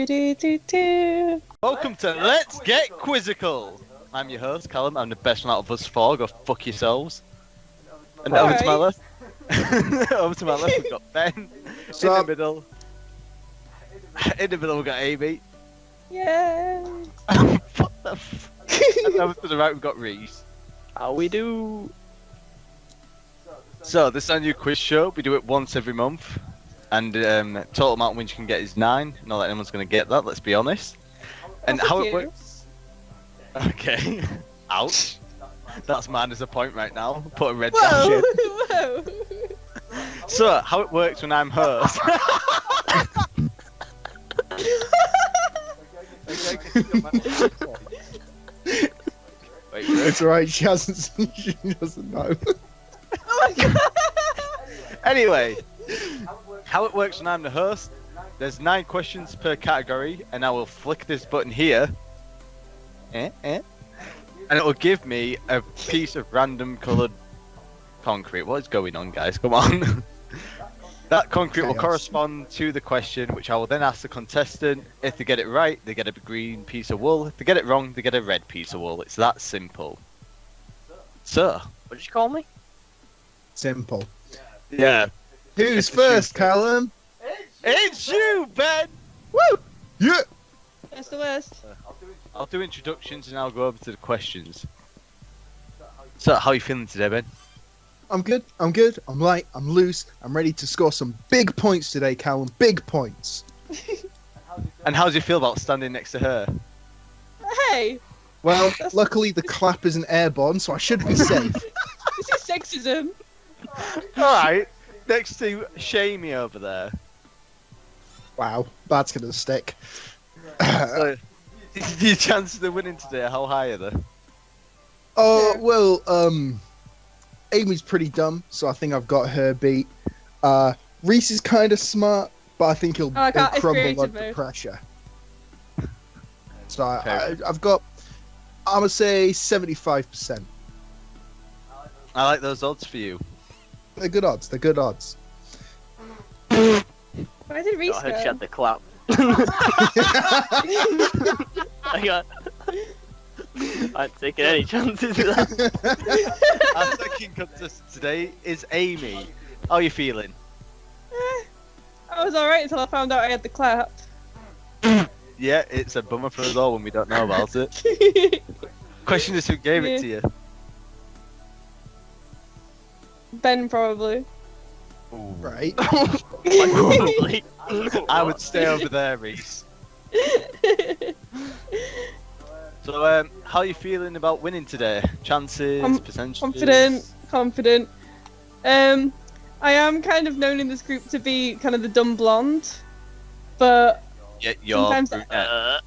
Welcome to Let's Get Quizzicle. I'm your host, Callum. I'm the best one out of us four. Go fuck yourselves. And over to my left, we've got Ben. In the middle, we've got Amy. Yeah. What the f? And over to the right, we've got Reese. How we do? So this is our new quiz show. We do it once every month, and total amount of wins you can get is 9. Not that anyone's going to get that. Let's be honest. And how it works? Okay. Ouch. That's mine as a point right now. Put a red dash in. Whoa. So how it works when I'm host? Wait, it's alright, she doesn't know. Oh my god. Anyway, how it works when I'm the host, there's 9 questions per category, and I will flick this button here, and it will give me a piece of random coloured concrete. What is going on, guys? Come on. That concrete will correspond to the question, which I will then ask the contestant. If they get it right, they get a green piece of wool. If they get it wrong, they get a red piece of wool. It's that simple. So, What did you call me? Simple. yeah. Who's first, Callum? It's you, Ben! Woo! Yeah! That's the worst. I'll do introductions and I'll go over to the questions. So, how are you feeling today, Ben? I'm good, I'm light, I'm loose, I'm ready to score some big points today, Callum. Big points. And how do you feel about standing next to her? Hey, Well, luckily the clap isn't airborne, so I should be safe. this is sexism. Alright, next to Shamey over there. Wow, that's gonna stick. So, your chances of winning today, how high are they? Oh, well, Amy's pretty dumb, so I think I've got her beat. Reese is kind of smart, but I think he'll I got- it's crumble creative under mode. pressure. So Okay. I've got, I'm gonna say 75%. I like those odds for you. They're good odds. They're good odds. Where did Reese I heard she go? had the clap. I ain't taking any chances with that. Our second contestant today is Amy. How are you feeling? I was alright until I found out I had the clap. Yeah, it's a bummer for us all when we don't know about it. Question is, who gave it to you? Ben probably. Right. Probably. I would stay over there, Reese. So, how are you feeling about winning today? Chances, percentages? Confident. I am kind of known in this group to be kind of the dumb blonde, but Yeah, you're sometimes- brunette.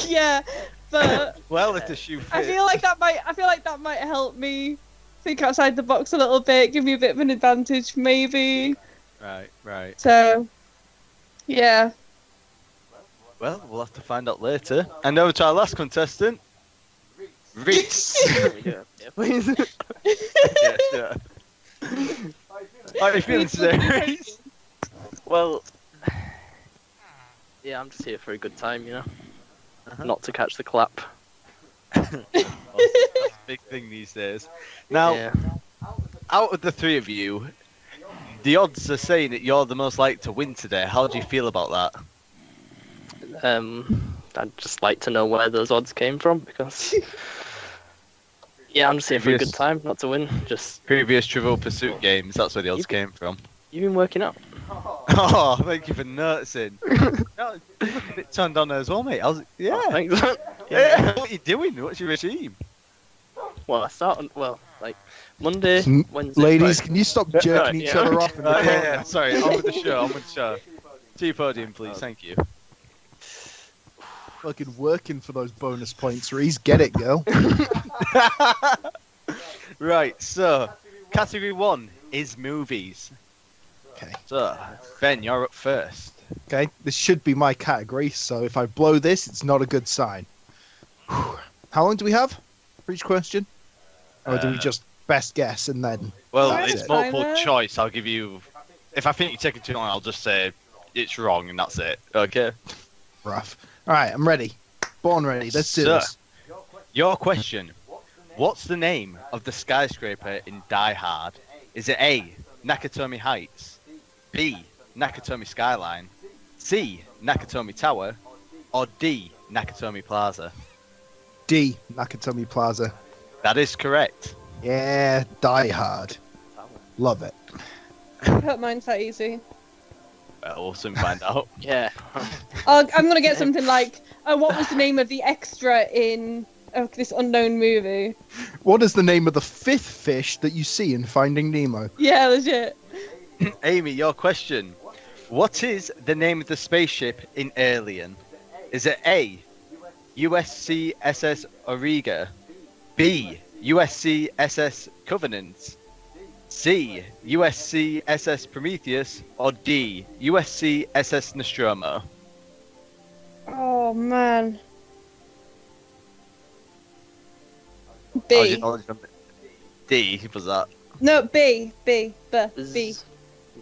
yeah, but Well, if the shoe fits. I feel like that might help me think outside the box a little bit, give me a bit of an advantage, maybe. Right. So, yeah. Well, we'll have to find out later. And over to our last contestant, Reese. Yeah, please. Yeah, sure. How are you feeling today, Reese? Well, yeah, I'm just here for a good time, you know. Not to catch the clap. That's a big thing these days. Now, Yeah. out of the 3 of you, the odds are saying that you're the most likely to win today. How do you feel about that? I'd just like to know where those odds came from because. Yeah, I'm just here for a good time, not to win. Just Previous Trivial Pursuit games, that's where the odds came from. you've been working out. Oh, thank you for noticing. No, you look a bit turned on as well, mate. Yeah. Oh, thanks. Yeah. What are you doing? What's your regime? Well, I start on like Monday, Wednesday. Ladies, Friday. can you stop jerking Right, each yeah. other off in the corner? Yeah. Sorry, on with the show. To your podium, please. Thank you. Fucking working for those bonus points, Reese. Get it, girl. Right, so category 1 is movies. Okay. So, Ben, you're up first. Okay, this should be my category, so if I blow this, it's not a good sign. Whew. How long do we have for each question? Or do we just best guess and then... Well, That's it's it. multiple Timer. choice. I'll give you. If I think you're taking too long, I'll just say it's wrong, and that's it. Okay. Rough. All right, I'm ready. Born ready. Let's do Sir. this. Your question. What's the name of the skyscraper in Die Hard? Is it A, Nakatomi Heights, B, Nakatomi Skyline, C, Nakatomi Tower, or D, Nakatomi Plaza? D. Nakatomi Plaza. That is correct. Yeah, Die Hard. Love it. I hope mine's that easy. Well, we'll soon find out. Yeah. I'm gonna get something like, what was the name of the extra in this unknown movie? What is the name of the fifth fish that you see in Finding Nemo? Yeah, legit. Amy, your question. What is the name of the spaceship in Alien? Is it A, USC SS Auriga, B, USC SS Covenant, C, USC SS Prometheus, or D, USC SS Nostromo? Oh man. How's B. your knowledge on D, was that? No, B. B. B. B. Is-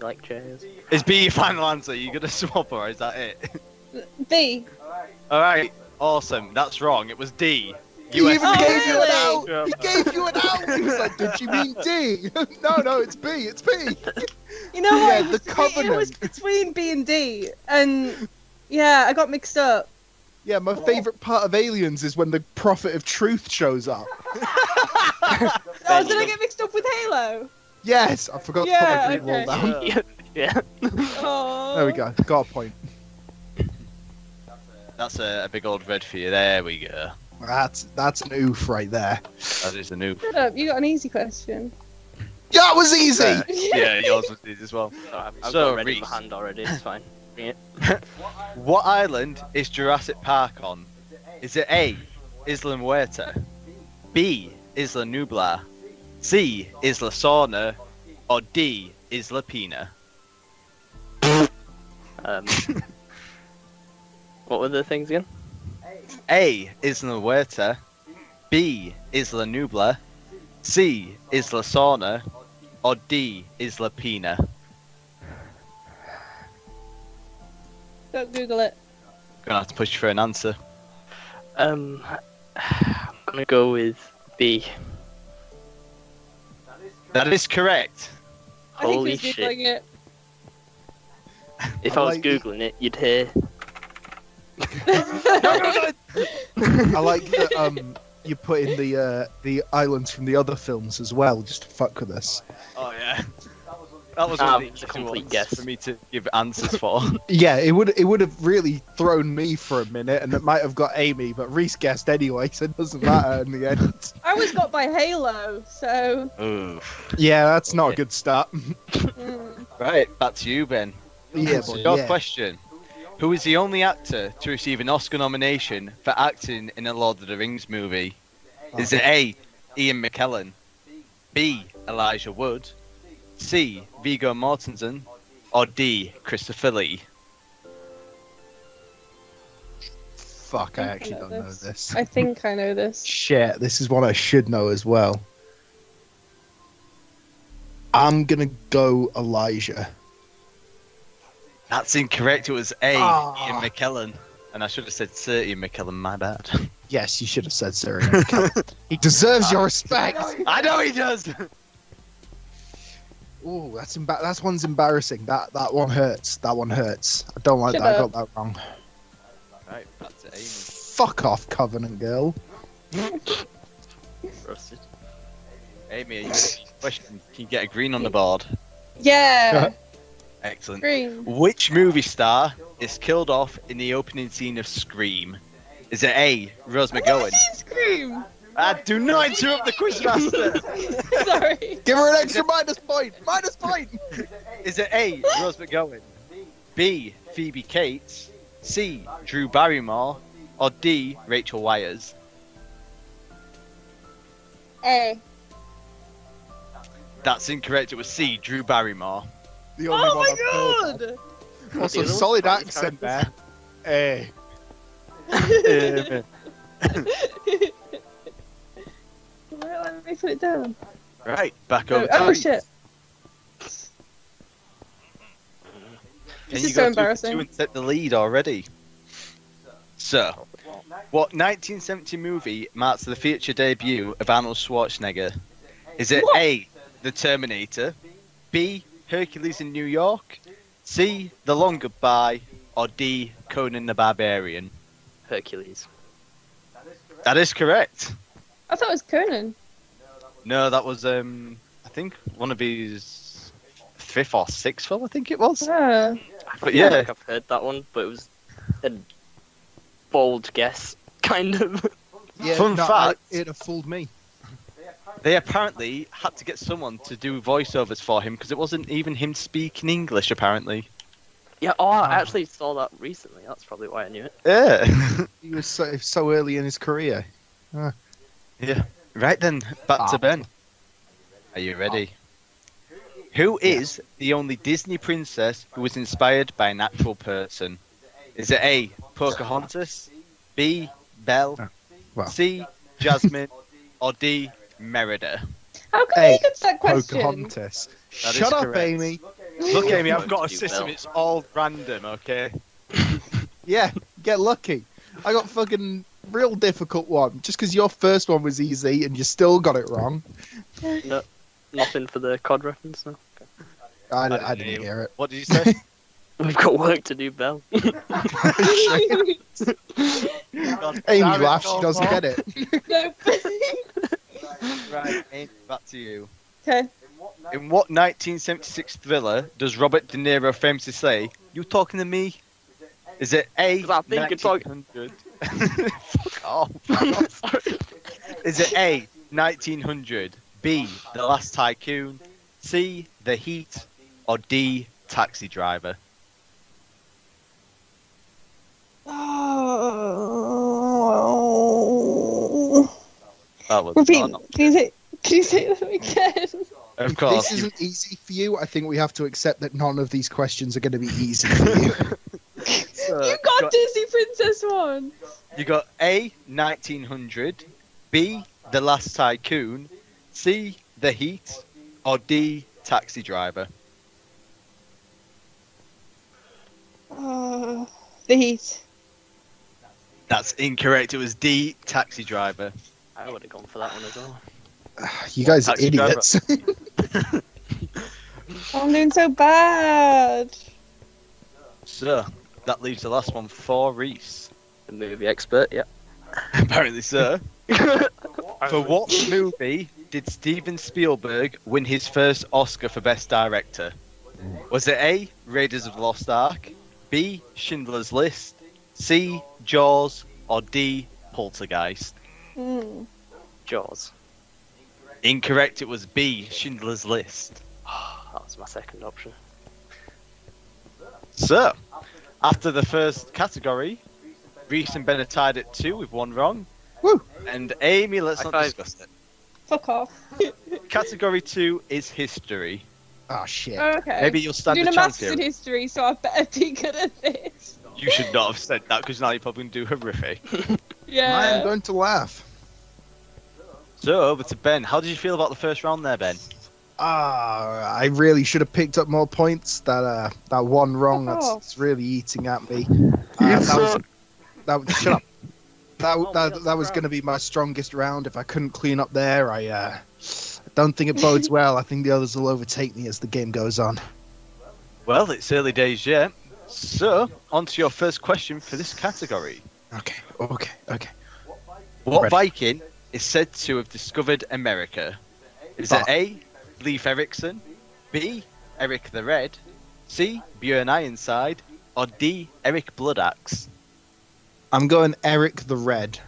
Like chairs. Is B your final answer? You gonna swap or is that it? B. Alright, awesome. That's wrong. It was D. He even Oh, gave you an really? out. He gave you an out. He was like, "Did you mean D?" No, it's B. It's B. You know what? Yeah, it, the was, it was Covenant. between B and D, and yeah, I got mixed up. Yeah, my favorite part of Aliens is when the Prophet of Truth shows up. Oh, did I get mixed up with Halo? Yes, I forgot to Yeah, put my green wall okay. down. Yeah. Oh. There we go. Got a point. That's a big old red for you. There we go. That's an oof right there. That is a new. Shut up, you got an easy question. Yeah, it was easy. Yeah, yours was these as well. So I've So, got red in my Reese. hand already. It's fine. Bring it. What island is Jurassic Park on? Is it A, Isla Muerta, B, Isla Nublar, C, Isla Sorna, or D, Isla Pina? What were the things again? A, Isla Muerta, B, Isla Nublar, C, Isla Sorna, or D, Isla Pina? Don't Google it. Gonna have to push for an answer. I'm gonna go with B. That is correct. Holy I think he was shit. Googling it. If I I was like- googling it, you'd hear. I like that you put in the islands from the other films as well, just to fuck with us. Oh yeah. That was Ah, one of it was the a easy complete ones guess. for me to give answers for. Yeah, it would have really thrown me for a minute, and it might have got Amy, but Reese guessed anyway, so it doesn't matter in the end. I was got by Halo, so. Oof. Yeah, that's not a good start. Mm. Right, back to you, Ben. Yeah, So boy, your yeah. question. Who is the only actor to receive an Oscar nomination for acting in a Lord of the Rings movie? Is it A, Ian McKellen, B, Elijah Wood, C, Viggo Mortensen, or D, Christopher Lee? Fuck, I think I actually know don't know this. this. I think I know this. Shit, this is one I should know as well. I'm gonna go Elijah. That's incorrect. It was A, Ah. Ian McKellen. And I should have said Sir Ian McKellen, my bad. Yes, you should have said Sir Ian McKellen. He deserves your respect. I know he does! Ooh, that's one's embarrassing. That one hurts. That one hurts. I don't like Shut that. I up. got that wrong. Right, back to Amy. Fuck off, Covenant Girl. Roasted. Amy, are you ready? Question. Can you get a green on the board? Yeah. Excellent. Green. Which movie star is killed off in the opening scene of Scream? Is it A, Rose McGowan? Scream. Do not interrupt the quizmaster! Sorry. Give her an extra minus point. Minus point. Is it A, Rose McGowan? B, Phoebe Cates? C, Drew Barrymore? Or D, Rachel Wyers? A. That's incorrect. It was C, Drew Barrymore. The only Oh one my I've heard of. god! Also, The other solid one? accent there. Eh. Where let me put it down? Right, back Oh, over to oh you. shit. This you is so go 2 for embarrassing. 2 and set the lead already? So, what 1970 movie marks the feature debut of Arnold Schwarzenegger? Is it What? A, The Terminator, B, Hercules in New York, C, The Long Goodbye, or D, Conan the Barbarian? Hercules. That is correct. I thought it was Conan. No, that was I think one of his 5th or 6th film, I think it was. Ah. But I yeah, think I've heard that one, but it was a bold guess, kind of. Yeah, Fun fact. it'd have fooled me. they apparently had to get someone to do voiceovers for him because it wasn't even him speaking English, apparently. Yeah, I actually saw that recently. That's probably why I knew it. Yeah. He was so early in his career. Yeah. Right then, back to Ben. Are you ready? Who is the only Disney princess who was inspired by an actual person? Is it A, Pocahontas, B, Belle, Well. C, Jasmine, or D, Merida? How come Hey, you get that question? Pocahontas. That is Shut up, correct. Amy. Look, Amy, I've Going got a to do system. Belle. It's all random, okay? Yeah, get lucky. I got fucking real difficult one. Just because your first one was easy and you still got it wrong. No, nothing for the COD reference. No. Okay. I didn't hear it. What did you say? We've got work to do, Belle. Amy laughs. She doesn't get it. Nope. Right, Amy, back to you. Okay. In what 1976 thriller does Robert De Niro famously say, "You talking to me"? Is it A, 'Cause I think you're talking- 1900? Fuck off. Sorry. Is it A, 1900, B, The Last Tycoon, C, The Heat, or D, Taxi Driver? Oh. That was Repeat. not. Can you say that again? Of If course. this isn't easy for you, I think we have to accept that none of these questions are going to be easy for you. You got Disney Princess one. You got A, 1900, B, The Last Tycoon, C, The Heat, or D, Taxi Driver? The Heat. That's incorrect. It was D, Taxi Driver. I would have gone for that one as well. You guys are Taxi idiots. Oh, I'm doing so bad. So, that leaves the last one for Reese. The movie expert, yeah. Apparently so. For what movie did Steven Spielberg win his first Oscar for Best Director? Was it A, Raiders of the Lost Ark, B, Schindler's List, C, Jaws, or D, Poltergeist? Hmm. Jaws. Incorrect, it was B, Schindler's List. That was my second option. So, after the first category, Reese and Ben are tied at 2 with 1 wrong. Woo! And Amy, let's High not five. discuss it. Fuck off. Category 2 is history. Oh, shit. Okay. Maybe you'll stand I'm a doing a chance maths here. in history, so I better be good at this. You should not have said that because now you're probably going to do horrific. I am Yeah. going to laugh. So, over to Ben. How did you feel about the first round there, Ben? I really should have picked up more points. That one wrong, Fuck off. that's really eating at me. Shut Shut up. Oh, That was going to be my strongest round. If I couldn't clean up there, I don't think it bodes well. I think the others will overtake me as the game goes on. Well, it's early days yet. So, on to your first question for this category. Okay. What Ready. Viking is said to have discovered America? Is it A, Leif Erikson, B, Eric the Red, C, Björn Ironside, or D, Eric Bloodaxe? I'm going Eric the Red.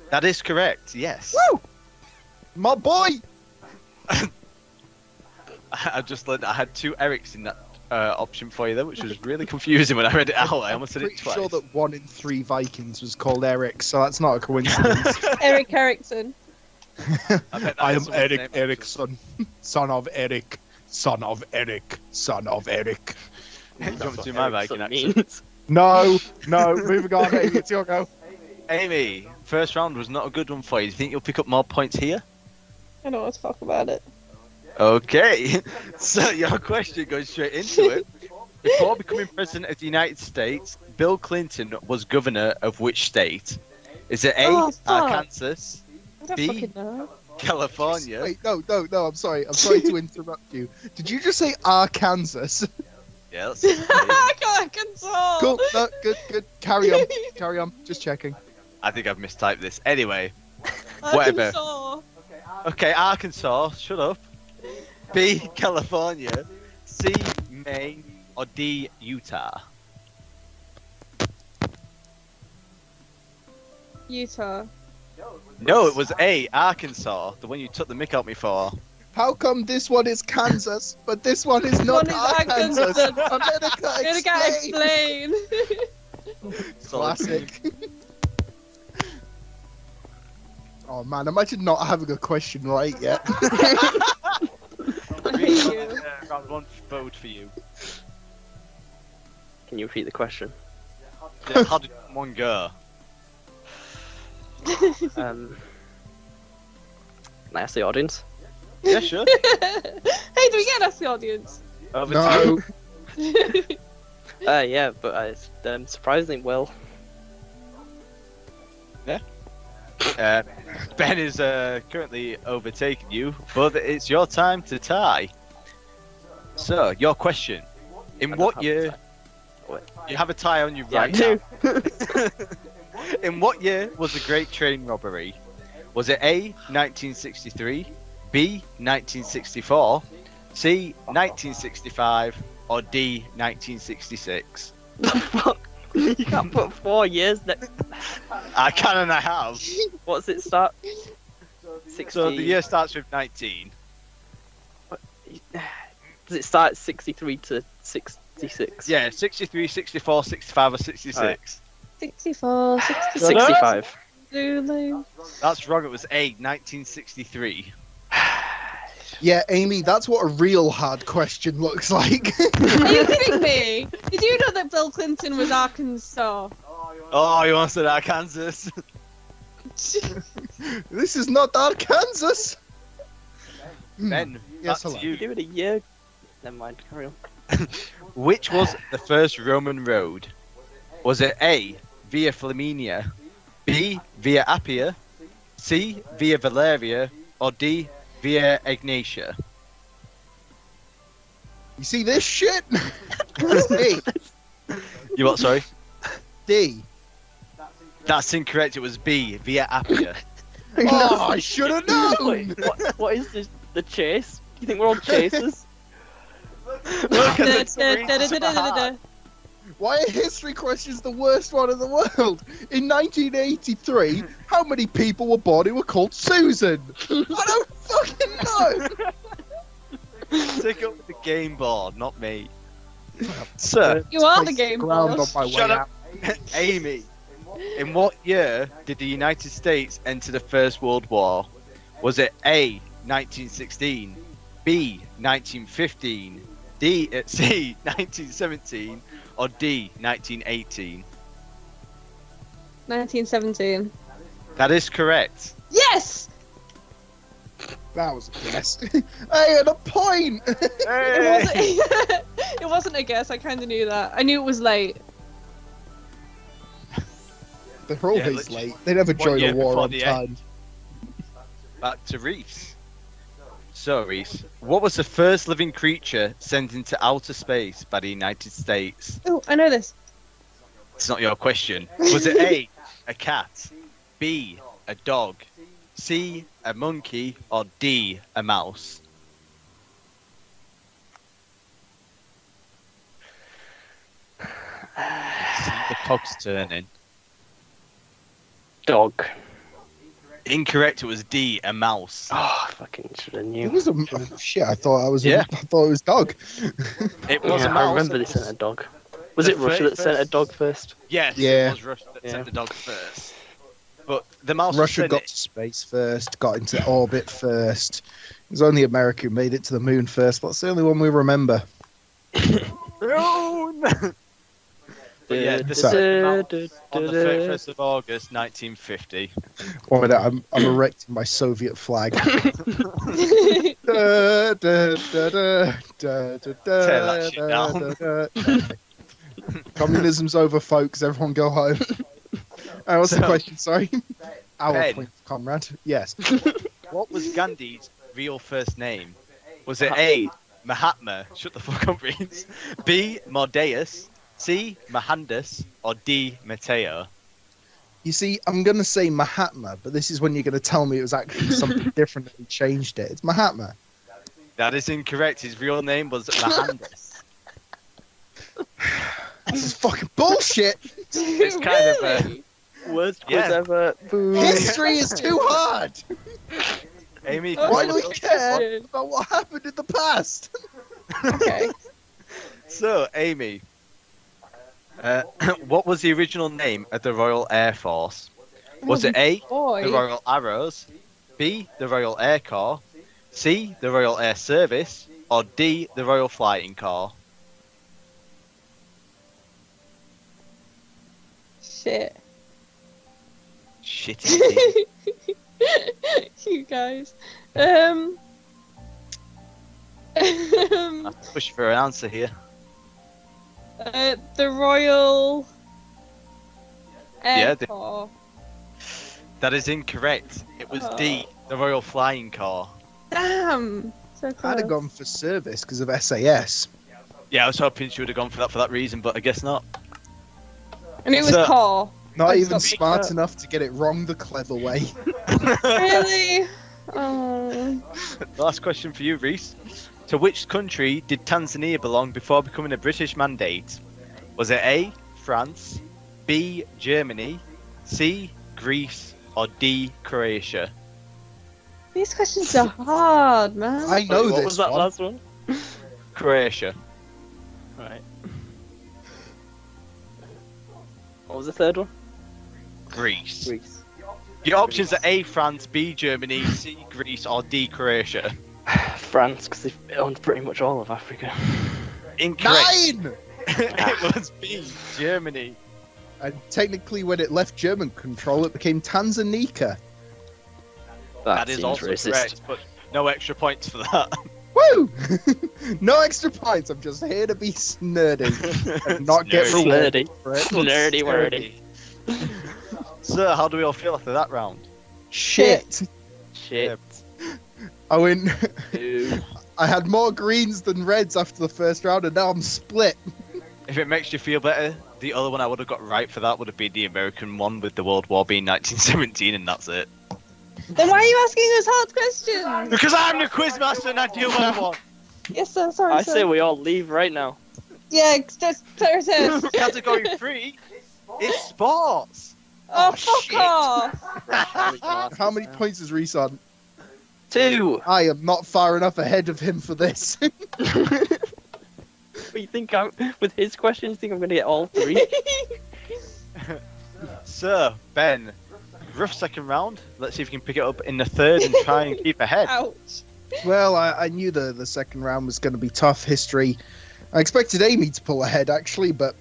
That is correct, yes. Woo! My boy! I just learned that I had 2 Erics in that option for you there, which was really confusing when I read it out. I almost said it Pretty twice. sure that 1 in 3 Vikings was called Eric, so that's not a coincidence. Eric Erickson. I bet that I is am someone's Eric name. Erickson, son of Eric, son of Eric, son of Eric. Do you want me to do my Viking Ericsson accent? means. No, moving on, Amy, it's your go. Amy, first round was not a good one for you. Do you think you'll pick up more points here? I don't want to talk about it. Okay, so your question goes straight into it. Before becoming president of the United States, Bill Clinton was governor of which state? Is it A, Oh, fuck. Arkansas, I don't B. fucking know. California? Wait, no. I'm sorry. I'm sorry to interrupt you. Did you just say Arkansas? Yeah, that's Arkansas. Cool. No, good. Carry on. Just checking. I think I've mistyped this. Anyway, whatever. Arkansas. Okay, Arkansas, shut up. B, California, C, Maine, or D, Utah? Utah. No, it was A, Arkansas, the one you took the mick out me for. How come this one is Kansas, but this one is not One is Arkansas? Arkansas. America, explain. Classic. Oh man, imagine not having a question right yet. I hate you. Round one vote for you. Can you repeat the question? How did one go? Can I ask the audience? Yeah, sure. Hey, do we get us the audience? Over No. to you. Yeah, but surprisingly well. Ben is currently overtaking you, but it's your time to tie. So, your question. In I don't what have year... a tie. What? You have a tie on you Yeah, I right do. now. In what year was the Great Train Robbery? Was it A, 1963, B, 1964, C, 1965, or D, 1966? The fuck? You can't put 4 years next. I can and I have. What's it start? 60. So the year starts with 19. Does it start at 63 to 66? Yeah, 63, 64, 65, or 66. 64, 66. 65. Zulu. That's wrong. It was A, 1963. Yeah, Amy, that's what a real hard question looks like. Are you kidding me? Did you know that Bill Clinton was Arkansas? Oh, you answered Arkansas. This is not Arkansas. Ben, Yes, back hello. to you. Do it a year. Never mind. Carry on. Which was the first Roman road? Was it A, Via Flaminia, B, Via Appia, C, Via Valeria, or D, Via Egnatia? You see this shit? It's D. You what, sorry? D. That's incorrect. It was B, Via Appia. Oh, I should have known. Wait, what is this? The chase? Do you think we're all chasers? Look at the screens of my heart. Why are history questions the worst one in the world? In 1983, how many people were born who were called Susan? I don't fucking know. Take up the game board, not me. Sir, You are the game Ground boss. on my way Shut up. out. Amy, in what year did the United States enter the First World War? Was it A, 1916, B, 1915, C, 1917, or D, 1918? 1917. That is correct. Yes! That was a guess. Hey, and a point. Hey! It wasn't a guess, I kind of knew that. I knew it was late. They're always literally. late. They never One join year a war before on the time. Back to Reese. So, Reese, what was the first living creature sent into outer space by the United States? Oh, I know this. It's not your question. Was it A, a cat, B, a dog, C, a monkey, or D, a mouse? The clock's turning. Dog. Incorrect, it was D, a mouse. Oh, I fucking should have It knew. was a shit. I thought I was. Yeah. I thought it was dog. It was Yeah, a mouse. I remember they sent a dog. Was The it Russia that sent a first- dog first? Yes, Yeah. it was Russia that Yeah. sent the dog first. But the mouse Russia sent got it. to space first, got into orbit first. It was only America who made it to the moon first. But that's the only one we remember. But yeah, the So- second round on the 31st of August, 1950. 1 minute, I'm erecting my Soviet flag. Da, da, da, da, da, da, da, Tear that shit da, down. da, da. Okay. Communism's over, folks. Everyone go home. What's the So- question? Sorry. Our Ben. point, comrade. Yes. What was Gandhi's real first name? Was it A, Mahatma, shut the fuck up, Reeds, B, Mordeus, C, Mohandas, or D, Mateo? You see, I'm going to say Mahatma, but this is when you're going to tell me it was actually something different and he changed it. It's Mahatma. That is incorrect. His real name was Mohandas. This is fucking bullshit. It's kind of Really? Worst quiz Yeah. ever. Boo. History is too hard. Amy, Oh, Why do we so- care about what happened in the past? Okay. So, Amy, what was the original name of the Royal Air Force? Was it A, Boy. the Royal Arrows, B, the Royal Air Corps, C, the Royal Air Service, or D, the Royal Flying Corps? Shit. Shit indeed. You guys. I have to push for an answer here. The Royal Air Yeah, Corps. That is incorrect. It was D, the Royal Flying Corps. Damn. So close. I'd have gone for service because of SAS. Yeah, I was hoping she would have gone for that reason, but I guess not. And it was So- Corps. Not I'd even stop- smart enough to get it wrong the clever way. Really? Oh. Last question for you, Reese. To which country did Tanzania belong before becoming a British mandate? Was it A, France, B, Germany, C, Greece, or D, Croatia? These questions are hard, man. I know What this was that one. last one? Croatia. Right. What was the third one? Greece. Greece. Your options are A, France, B, Germany, C, Greece, or D, Croatia. France, because they owned pretty much all of Africa. Incorrect. 9! It was B, Germany. And technically, when it left German control, it became Tanzania. That is seems also racist. correct, but no extra points for that. Woo! No extra points. I'm just here to be nerdy and not get Nerdy. rewarded Nerdy. for it. Nerdy wordy. So, how do we all feel after that round? Shit. Shit. I went. Ew. I had more greens than reds after the first round, and now I'm split. If it makes you feel better, the other one I would have got right for that would have been the American one with the World War being 1917, and that's it. Then why are you asking us hard questions? Because I'm the quizmaster and I do what I want. Yes, sir. Sorry, I sir. say we all leave right now. Yeah, just Category 3 is sports. Oh, fuck shit. off! How many points is Reese on? 2. I am not far enough ahead of him for this. But you think I'm with his questions? You think I'm gonna get all 3? So, Ben, rough second round. Let's see if you can pick it up in the third and try and keep ahead. Ouch. Well, I knew the second round was going to be tough history. I expected Amy to pull ahead, actually, but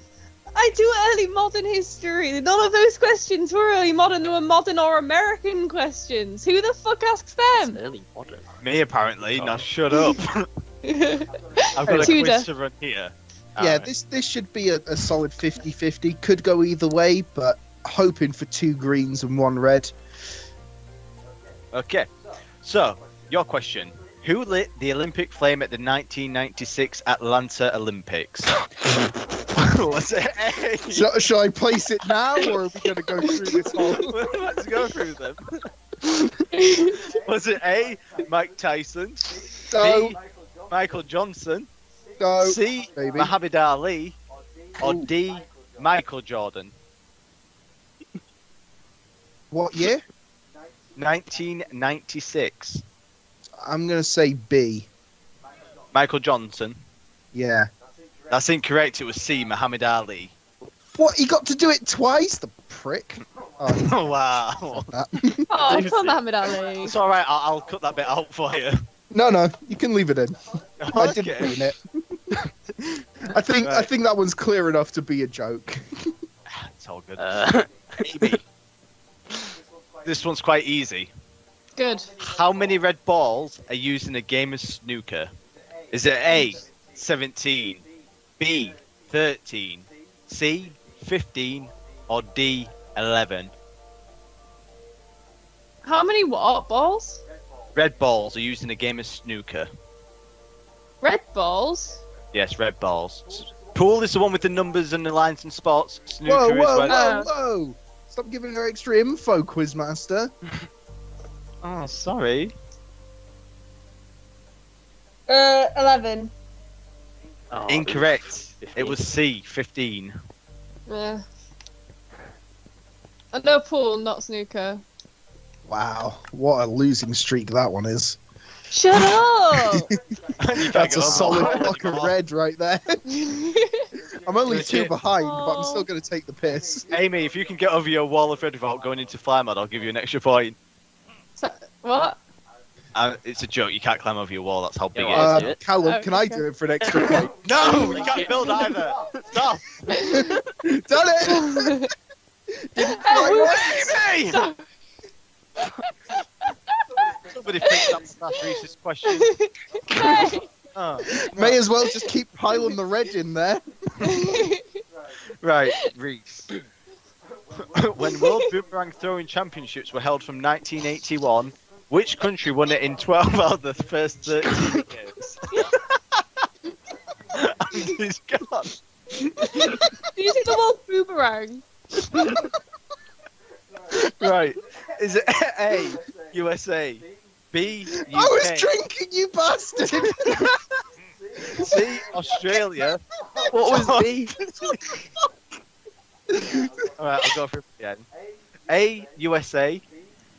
I do early modern history. None of those questions were early modern. They were modern or American questions. Who the fuck asks them? Early modern. Me, apparently. Now, shut up. I've got a Tudor. quiz to run here. yeah, Alright. this should be a solid 50-50. Could go either way, but hoping for 2 greens and 1 red. Okay, so your question: who lit the Olympic flame at the 1996 Atlanta Olympics? Was it A? Shall I place it now, or are we going to go through this whole... Let's go through them. Was it A, Mike Tyson, No, B, Michael Johnson, no, C, baby. Muhammad Ali, or D, Michael Jordan? What year? 1996. I'm going to say B. Michael Johnson. Yeah. That's incorrect. It was C, Muhammad Ali. What, he got to do it twice, the prick? Oh, Oh, wow. that. Oh, poor Muhammad Ali. It's all right. I'll cut that bit out for you. No, you can leave it in. I didn't Okay. ruin it. I think that one's clear enough to be a joke. It's all good. Uh, Amy, this one's quite easy. Good. How many red balls are used in a game of snooker? Is it A, 17, B, 13, C, 15, or D, 11? How many what balls? Red balls are used in a game of snooker. Red balls? Yes, red balls. Pool is the one with the numbers and the lines and spots. Snooker Whoa, is whoa, where... whoa, whoa! Stop giving her extra info, Quizmaster. Oh, sorry. 11. oh, Incorrect. 15. It was C, 15. Yeah. I know pool, not snooker. Wow, what a losing streak that one is. Shut up! You can't That's go a over solid that block of anymore. red right there. I'm only Legit. 2 behind, but I'm Oh. still going to take the piss. Amy, if you can get over your wall of red without going into fly mode, I'll give you an extra point. What? It's a joke. You can't climb over your wall. That's how big Yeah, it well, is. do it. Callum, Oh, can I okay. do it for an extra point? No, you can't build either. Stop. Done it! Amy! Stop. Somebody fix that last Reese's question. Hey. Oh. May as well just keep piling the red in there. Right, Reese. When World Boomerang Throwing Championships were held from 1981, which country won it in 12 out of the first 13 games? And he's gone. Do you see the word boomerang? Right. Is it A, USA, B, UK, I was drinking, you bastard! C, Australia? What was B? Alright, I'll go through it again. A, USA,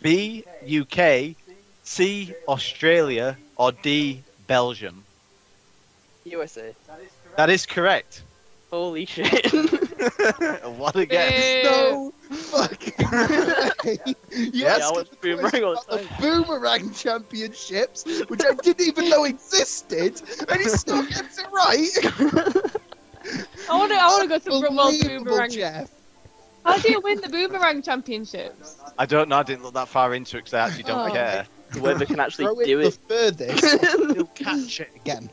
B, UK, C, Australia, or D, Belgium? USA. That is correct. Holy shit. What a guess. No fucking way. You Yeah, asked I was the boomerang question all about the the Boomerang Championships, which I didn't even know existed, and he still gets it right. I want to go to World Unbelievable, Boomerang. Jeff. How do you win the boomerang championships? I don't know, I didn't look that far into it because I actually don't Oh. care. Whoever can actually Throw it do the it. furthest, he'll catch it again.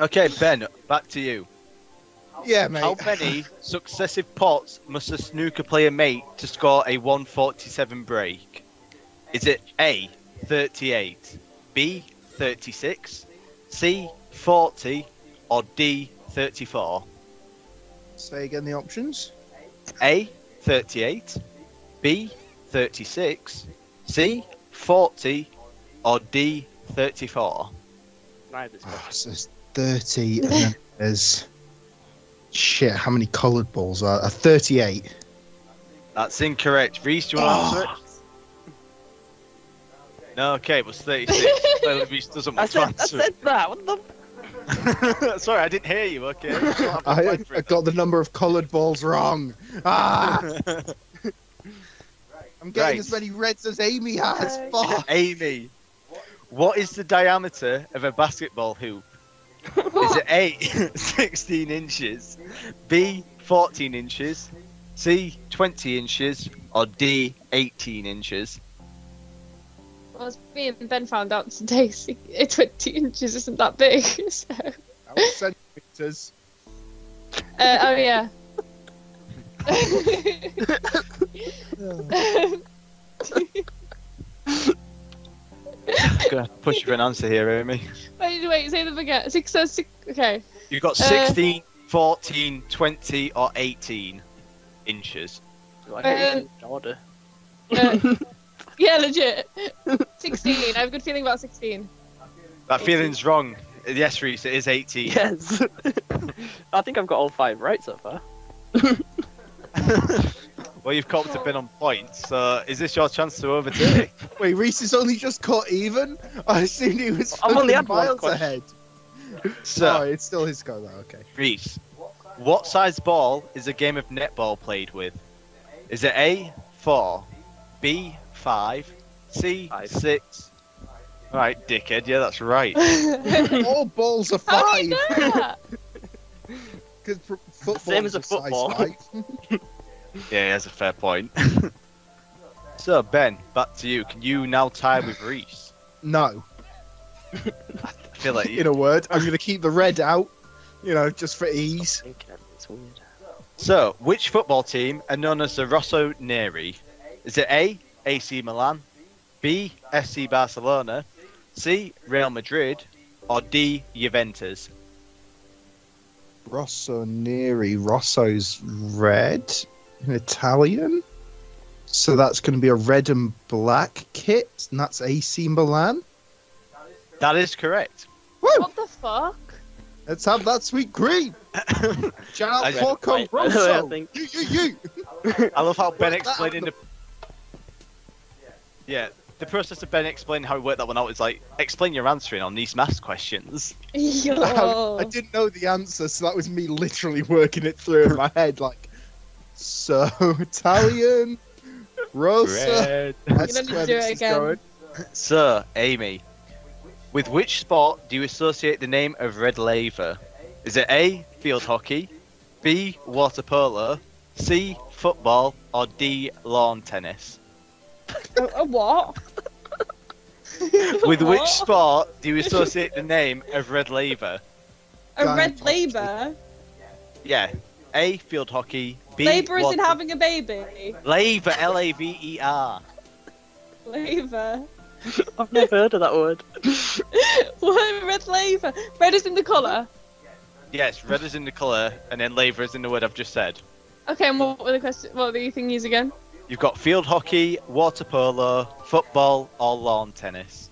Okay, Ben, back to you. Yeah, mate. How many successive pots must a snooker player make to score a 147 break? Is it A, 38, B, 36, C, 40, or D, 34? Say again the options. A, 38, B, 36, C, 40, or D, 34? Right, this Oh, so there's 30, and then there's... Shit, how many coloured balls are there? 38. That's incorrect. Reese, do you want to answer it? No, okay, it was 36. Well, Reese doesn't I want to said, I answer said that. What the? it. Sorry, I didn't hear you, okay? I got the number of coloured balls wrong. Ah! I'm getting Right. as many reds as Amy has. Fuck. Amy, what is the diameter of a basketball hoop? Is it A, 16 inches, B, 14 inches, C, 20 inches, or D, 18 inches? Well, as me and Ben found out today, 20 inches isn't that big. So. That was centimetres. Oh yeah. I'm gonna push you for an answer here, Amy. wait, say them again. Six, okay. You've got 16, 14, 20, or 18 inches. Do I get it in order? Yeah, legit. 16. I have a good feeling about 16. That feeling's wrong. Yes, Reese, it is 18. Yes. I think I've got all 5 right so far. Well, you've copped a bit on points, so is this your chance to overtake? Wait, Reese has only just caught even? I assumed he was I've only fucking had one miles question. ahead. So, Oh, it's still his go though, okay. Reese, what size ball is a game of netball played with? Is it A, 4, B, 5, C, 5. 6? Right, dickhead, yeah, that's right. All balls are How do 5. you know that? because football Same is as a football. Right? Yeah, that's a fair point. So, Ben, back to you. Can you now tie with Reese? No. I feel like In a word, I'm going to keep the red out, just for ease. It's weird. So, which football team are known as the Rosso Neri? Is it A, AC Milan, B, FC Barcelona, C, Real Madrid, or D, Juventus? Rosso Neri. Rosso's red in Italian. So that's going to be a red and black kit, and that's AC Milan. That is correct. Woo! What the fuck? Let's have that sweet green. Shout I out read Porco it right, by the way, I Rosso. think. You. I love how Ben Work that explaining out. the process of Ben explaining how he worked that one out is like, explain your answering on these maths questions. Yo. I didn't know the answer, so that was me literally working it through in my head. Like, so Italian, Rosa. Red. That's You're gonna where do this it is again. going. So, Amy, with which sport do you associate the name of red laver? Is it A, field hockey, B, water polo, C, football, or D, lawn tennis? A what? With which What? sport do you associate the name of red laver? A red Gynecologist. labour? Yeah, A, field hockey, B, Labour is in water... having a baby. Laver, L-A-V-E-R. Labour. I've never heard of that word. What? Red labour? Red is in the colour. Yes, red is in the colour, and then laver is in the word I've just said. Okay, and what were the question? What were the thingies again? You've got field hockey, water polo, football, or lawn tennis.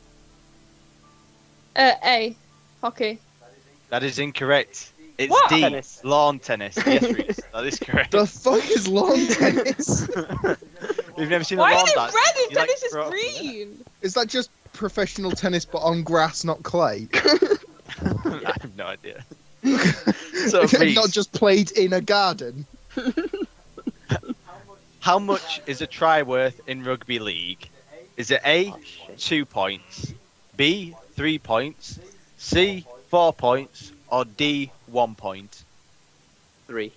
A. Hockey. That is incorrect. It's What? D, Tennis. lawn tennis. Yes, Reese, that is correct. The fuck is lawn tennis? You've never seen Why a lawn is it dance? red if You, like, tennis is throw it up in green? Is that just professional tennis but on grass, not clay? the air? I have no idea. So, Reese, Not just played in a garden. how much is a try worth in rugby league? Is it A, Oh, shit. 2 points, B, 3 points, C, 4 points, or D, 1 point? 3.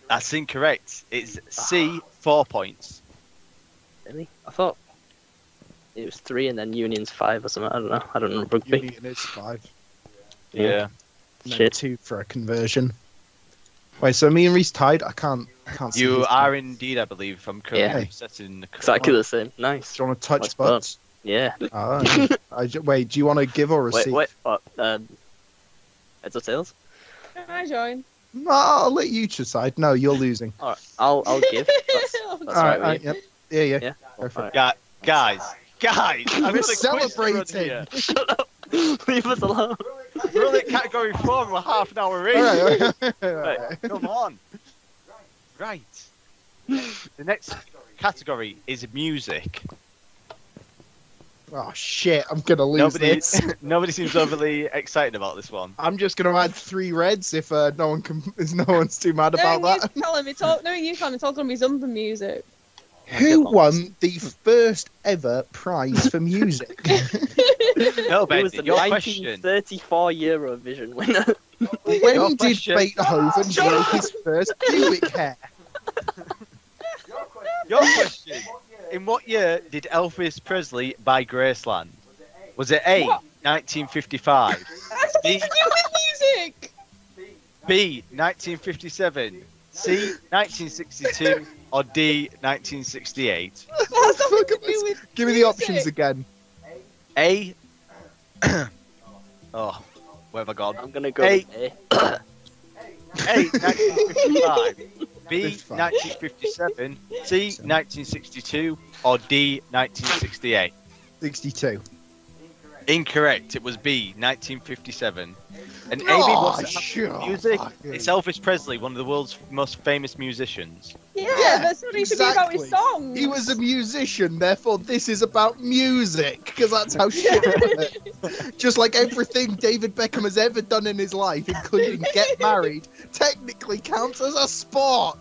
That's incorrect. It's C, 4 points. Really? I thought it was 3 and then Union's 5 or something. I don't know. I don't know rugby. Union is 5. Yeah. And then Shit. 2 for a conversion. Wait, so me and Reese tied? I can't see You his are time. indeed, I believe, from currently Yeah. setting the Exactly the same. Nice. Do you want to touch Nice butts? Yeah. Oh, wait, do you want to give or receive? Wait. What? Heads or tails? Can I join? No, I'll let you decide. No, you're losing. All right. I'll give. That's All right right, with you. yep. Yeah. Yeah. Go for it. Alright. Guys, I'm We're gonna quiz run celebrating. here. Shut up. Leave us alone. We're only at category 4 and we're half an hour in. All right. Right, come on. Right. The next category is music. Oh shit! I'm gonna lose this. Nobody seems overly excited about this one. I'm just gonna add 3 reds if no one's too mad about that. Knowing you, Callum, it's all gonna be Zumba music. Who won the first ever prize for music? No, It Ben, was the your question. 1934 Eurovision winner. When Your did question. Beethoven grow his first pubic hair? Your question. In what year did Elvis Presley buy Graceland? Was it A, What? 1955, That's nothing to do with music. B, 1957, C, 1962, or D, 1968? That's nothing to do with Give me the options music. again. A. Oh, where have I gone? I'm gonna go Hey. with A. A, 1955, B, 55. 1957, C, 1962, or D, 1968? 62. Incorrect. It was B, 1957. And Amy, Oh, what's it have to do sure. with music? Fucking- It's Elvis Presley, one of the world's most famous musicians. Yeah, that's what he should be about his exactly. songs. He was a musician, therefore this is about music, because that's how shit it. Just like everything David Beckham has ever done in his life, including get married, technically counts as a sport.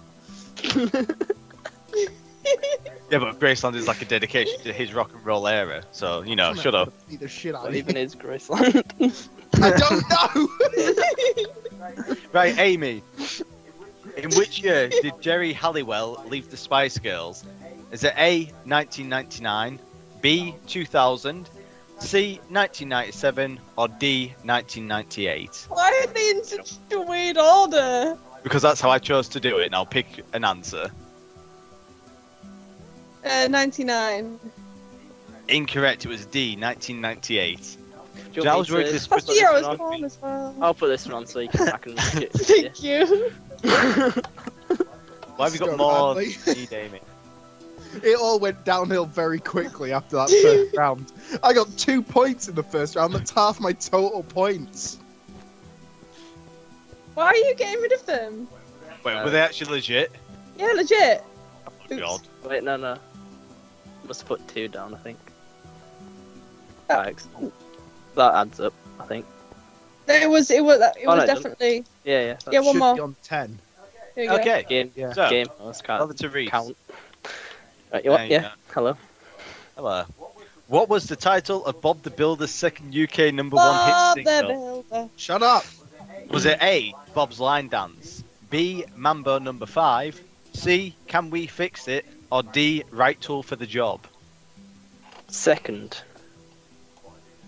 Yeah, but Graceland is like a dedication to his rock and roll era. So, you know, shut up. Beat the shit out What of even me. is Graceland? I don't know. Right, Amy. In which year did Jerry Halliwell leave the Spice Girls? Is it A, 1999, B, 2000, C, 1997, or D, 1998? Why are they in such a weird order? Because that's how I chose to do it, and I'll pick an answer. 99. Incorrect, it was D, 1998. Do you I want was me worried to this That's put the year I this was one on? born as well. I'll put this one on so you can I can look at it. Thank you. Why have you got So more badly. than me, Amy? It all went downhill very quickly after that first round. I got 2 points in the first round. That's half my total points. Why are you getting rid of them? Wait, were they actually legit? Yeah, legit. Oh, God. Wait, no. Must have put 2 down, I think. Oh. Bags. That adds up, I think. It was Oh, no, it doesn't. definitely. Yeah. Yeah, one Should more. be on 10. There you go. Okay, Game. Yeah. so, Game. Oh, that's over to Reese. count. Right, you what? There you Yeah. go. Hello. Hello. What was the title of Bob the Builder's second UK number Bob one the hit single? Builder. Shut up. Was it A, Bob's Line Dance, B, Mambo number 5, C, Can We Fix It, or D, Right Tool for the Job? Second.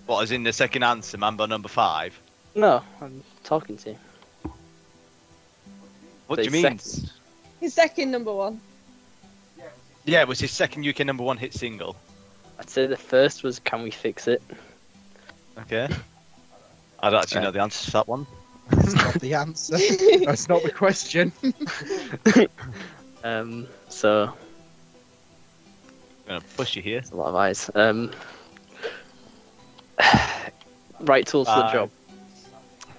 What is in the second answer, Mambo number 5? No, I'm talking to you. What So do you mean? second. His second number one. Yeah, it was his second UK number one hit single. I'd say the first was Can We Fix It? Okay. I don't actually know the answer to that one. That's not the answer. That's not the question. So I'm gonna push you here. there's a lot of eyes. Right tools for the job.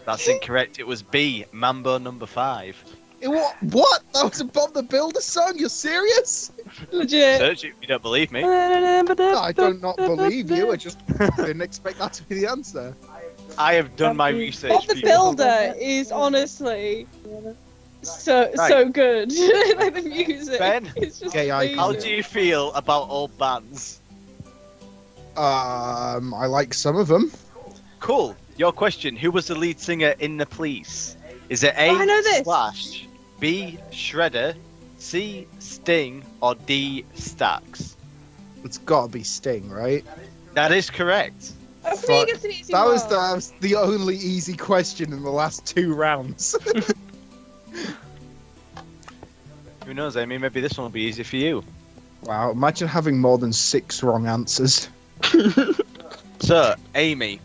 That's incorrect. It was B, Mambo number 5. What? That was a Bob the Builder song? You're serious? Legit. Search it if you don't believe me. I don't not believe you. I just didn't expect that to be the answer. I have done my research. Bob the for you. Builder is honestly so good. Like the music. Ben, It's just gay icon. How amazing. do you feel about old bands? I like some of them. Cool. Your question: who was the lead singer in The Police? Is it A, I know this. Slash, B, Shredder, C, Sting, or D, Stax? It's got to be Sting, right? That is correct. Hopefully he gets an easy That was one. the only easy question in the last 2 rounds. Who knows, Amy? Maybe this one will be easy for you. Wow, imagine having more than 6 wrong answers. So, Amy,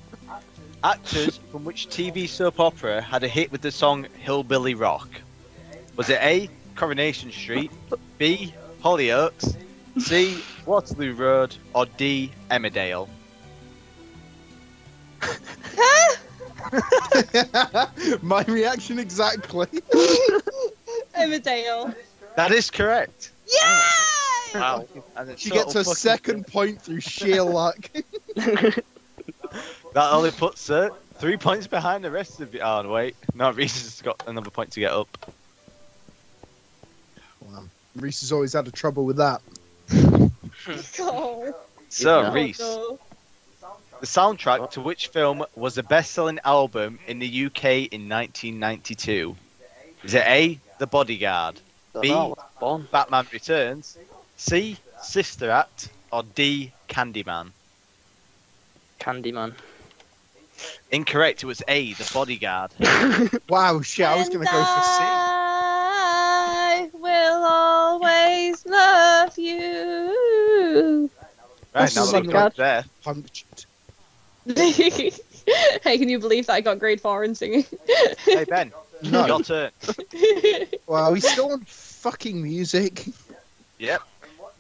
actors from which TV soap opera had a hit with the song Hillbilly Rock? Was it A, Coronation Street, B, Hollyoaks, C, Waterloo Road, or D, Emmerdale? My reaction exactly. Emmerdale. That is correct. Yay! Wow. And it's She gets total her fucking- second point through sheer luck. That only puts her 3 points behind the rest of the. Oh, no, wait. No, Reese has got another point to get up. Well, Reese has always had a trouble with that. Oh, So, Yeah. Reese, no. the soundtrack to which film was the best-selling album in the UK in 1992? Is it A, The Bodyguard, B, I was born. Batman Returns, C, Sister Act, or D, Candyman? Candyman. Incorrect, it was A, The Bodyguard. Wow, shit, I was going to go for C. I will always love you. Right, That's now so that we've got there. Punched. Hey, can you believe that I got grade 4 in singing? Hey, Ben, No. your turn. Well, we still on fucking music. Yep.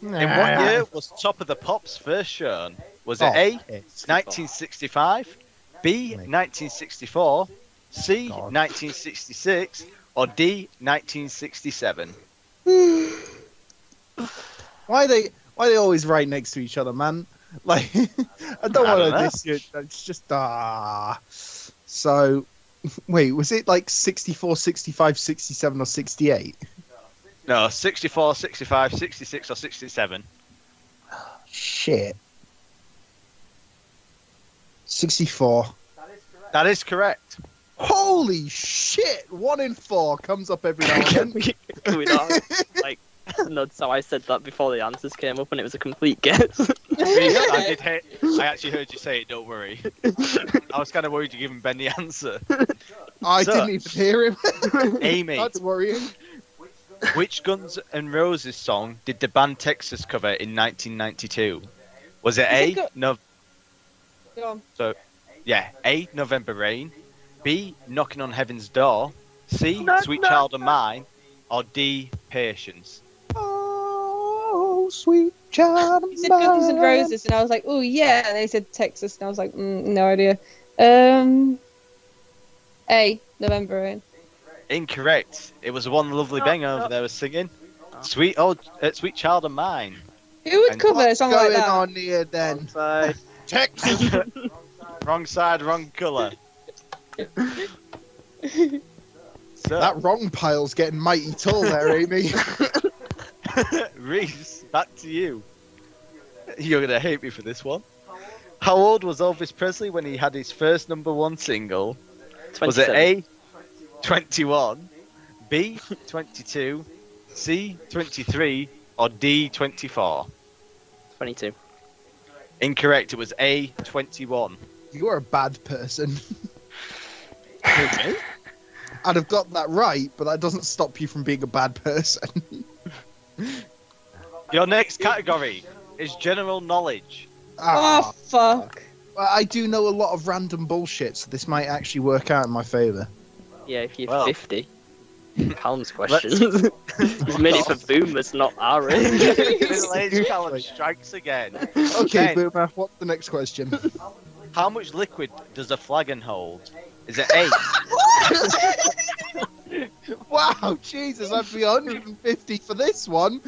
In what year was Top of the Pops first shown? Was it Oh, A, it's 1965, B, 1964, C, God. 1966, or D, 1967? Why are they always right next to each other, man? Like, I don't I want don't to know. diss you. It's just So, wait, was it like 64, 65, 67, or 68? No, 64, 65, 66, or 67. Shit. 64. That is correct. Holy shit! 1 in 4 comes up every now and then. Can we not? Like, no, so I said that before the answers came up, and it was a complete guess. I actually heard you say it. Don't worry. I was kind of worried you giving Ben the answer. I So- didn't even hear him. Amy, That's worrying. which Guns N' Roses song did the band Texas cover in 1992? Was it Is it A? No. Go on. Yeah. A. November Rain. B. Knocking on Heaven's Door. C. No, Sweet no, Child of Mine. Or D. Patience. Oh, sweet child of He said Guns N' mine. Roses, and I was like, oh yeah. And then he said Texas, and I was like, no idea. A. November Rain. Incorrect. It was one lovely bang over there was singing. Sweet Child of Mine. Who would And cover a What's song going like that? on here then? Side. Texas. Wrong side, wrong colour. So, That wrong pile's getting mighty tall there, Amy. Reese, back to you. You're gonna hate me for this one. How old was Elvis Presley when he had his first #1 single? Was it 27. A, 21, B, 22, C, 23, or D, 24? 22. Incorrect. It was A, 21. You are a bad person. I'd have got that right, but that doesn't stop you from being a bad person. Your next category is general knowledge. Oh fuck. Well, I do know a lot of random bullshit, so this might actually work out in my favour. Yeah, if you're Well. 50. Pounds questions. He's made it for boomers, not our age. Middle age challenge strikes again. Okay, Ben, Boomer, what's the next question? how much liquid does a flagon hold? Is it A? Wow, Jesus, I'd be 150 for this one.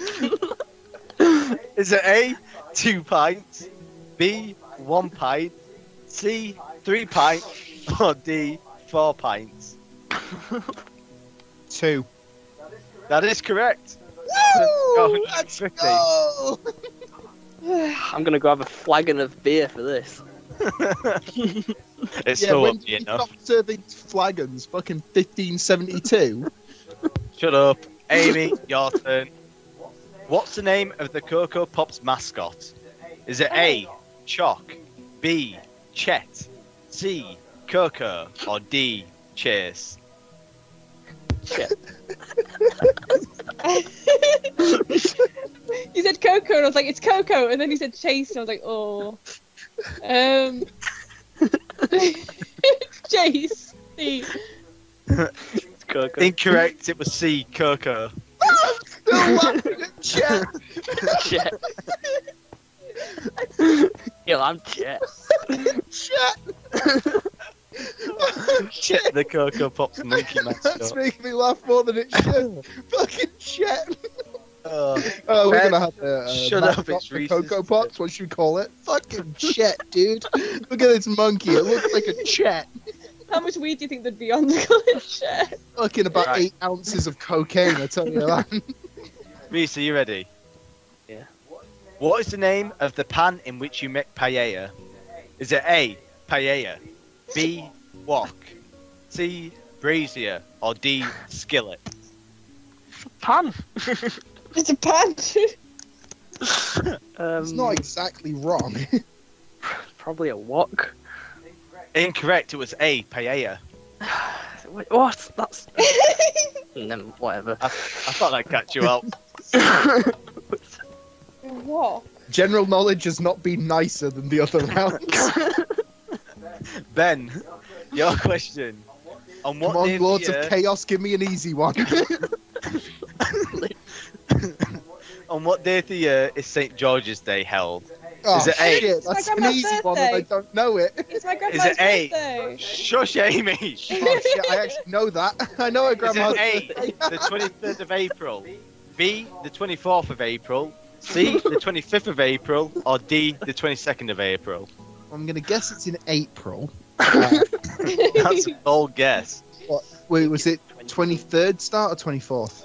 Is it A, 2 pints, B, 1 pint, C, 3 pints, or D, 4 pints? 2. That is correct. Woo! Let's 150. go! I'm gonna go have a flagon of beer for this. It's Yeah, still when won't be did you enough. stop serving flagons? Fucking 1572? Shut up. Amy, your turn. What's the name of the Cocoa Pops mascot? Is it A, Chalk, B, Chet, C, Coco, or D, Chase? Shit. You said Coco, and I was like, it's Coco, and then he said Chase, and I was like, oh. Chase. C. It's Coco. Incorrect. It was C, Coco. Still laughing at Chet. Shit. Yo, I'm Chet. Chet. Chet the Cocoa Pops monkey That's mascot. making me laugh more than it should. Fucking Chet. Oh, Oh, we're Ben, gonna have a shut up, mascot it's for Reese's. Cocoa Pops. What should we call it? Fucking Chet, dude. Look at this monkey. It looks like a Chet. How much weed do you think there'd be on the college chair? Fucking about Right. 8 ounces of cocaine, I tell you that. Reese, are you ready? Yeah. What is the name of the pan in which you make paella? Is it A, paella, B, wok, C, brazier, or D, skillet? Pan. It's a pan. It's not exactly wrong. Probably a wok. Incorrect. It was A, paella. Wait, what? That's. Whatever. I thought I'd catch you out. What? General knowledge has not been nicer than the other rounds. Ben, your question. On what Come day on, of Lords the year, of Chaos, give me an easy one. on what day of the year is St. George's Day held? Oh, Is it A? shit, It's my that's an grandma's easy one and I birthday. don't know it. It's my Is grandma's it A? birthday. Shush, Amy. Oh shit, I actually know that. I know a Is grandma's it A, birthday. the 23rd of April, B, the 24th of April, C, the 25th of April, or D, the 22nd of April? I'm gonna guess it's in April. That's a bold guess. Wait, was it 23rd start or 24th?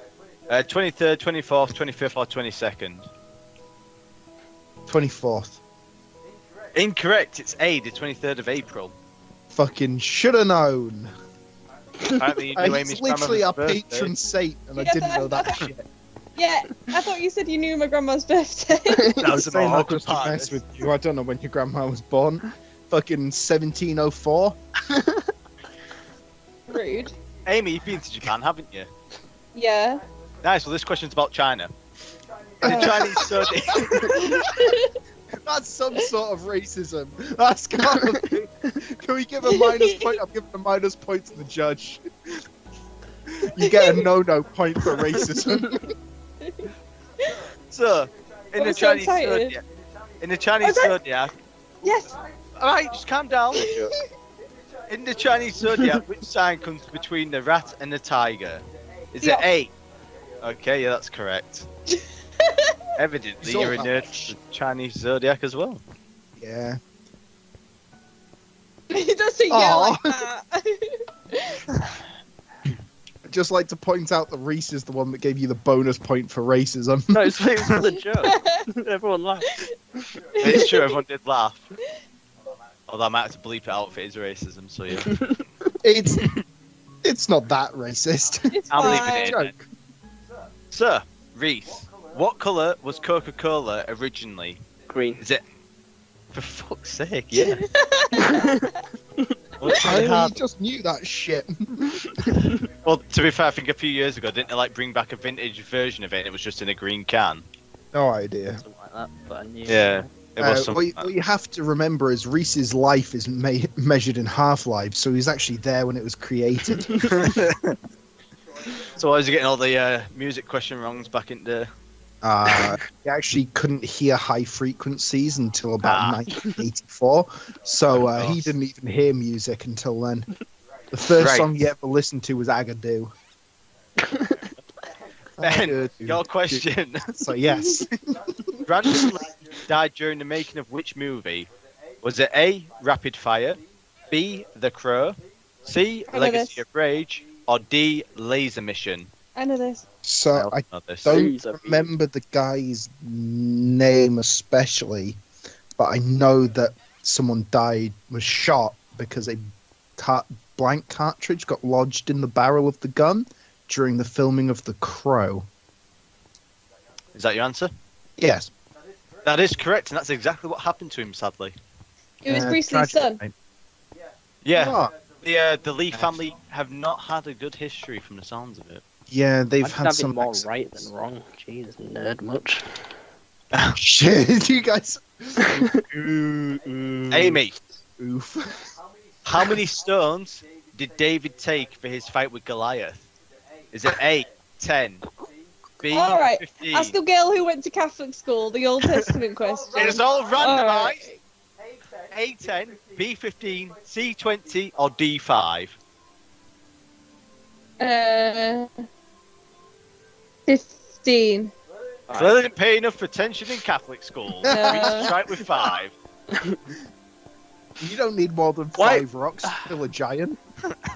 23rd, 24th, 25th, or 22nd? 24th. Incorrect. It's A, the 23rd of April. Fucking shoulda known. Apparently, you knew He's Amy's literally our grandmother's birthday. patron saint, and I Yeah, didn't know that but- shit. Yeah, I thought you said you knew my grandma's birthday. That I was was the saying more that awkward just to part of mess this. with you. I don't know when your grandma was born. Fucking 1704. Rude. Amy, you've been to Japan, haven't you? Yeah. Nice. Well, this question's about China. In the Chinese zodiac. That's some sort of racism. That's gotta be. Can we give a minus point? I'm giving a minus point to the judge. You get a no point for racism. So, in I'm the so Chinese excited. zodiac. In the Chinese Okay. zodiac. Yes. All right, just calm down. In the Chinese zodiac, which sign comes between the rat and the tiger? Is Yeah. it A? Okay, yeah, that's correct. Evidently, It's all you're a about nerd for the Chinese zodiac as well. Yeah. He doesn't yell Aw. like that. I'd just like to point out that Reese is the one that gave you the bonus point for racism. No, it's for the joke. Everyone laughed. It's true, everyone did laugh. Although I might have to bleep it out if it is racism, so yeah. It's not that racist. It's I'm leaving fine. it in. Joke. So, Reese, what colour was Coca-Cola originally? Green. Is it? For fuck's sake, yeah. Well, it's I really hard. just knew that shit. Well, to be fair, I think a few years ago, didn't they like bring back a vintage version of it and it was just in a green can? No idea. Something like that, but I knew. Yeah. It was something What you have to remember is Reese's life is measured in half-lives, so he's actually there when it was created. So I was getting all the music question wrongs back in the... He actually couldn't hear high frequencies until about Ah. 1984, so Of he course. didn't even hear music until then. The first Right. song he ever listened to was Agadoo. Ben, Agadoo. your question. So yes, Brandon Lee died during the making of which movie? Was it A, Rapid Fire, B, The Crow, C, I know Legacy this. of Rage, or D, Laser Mission? I know this. so I know this. don't Laser beam. remember the guy's name especially, but I know that someone was shot because a blank cartridge got lodged in the barrel of the gun during the filming of The Crow. Is that your answer? Yes. That is correct, and that's exactly what happened to him, sadly. It was Bruce tragic, Lee's son. mate. Yeah, Oh, the Lee family have not had a good history from the sounds of it. yeah, they've I'd had have some it more accidents. right than wrong. Jeez, nerd much. Shit, you guys. Amy, Oof. how many stones did David take for his fight with Goliath? Is it A, 10, B, All right. 15? Ask a girl who went to Catholic school the Old Testament question. It's all randomised. Alright. A, 10, B, 15, C, 20, or D, 5? 15. Clearly didn't pay enough attention in Catholic school. No. We just strike with 5. You don't need more than Why- 5 rocks. Still a giant.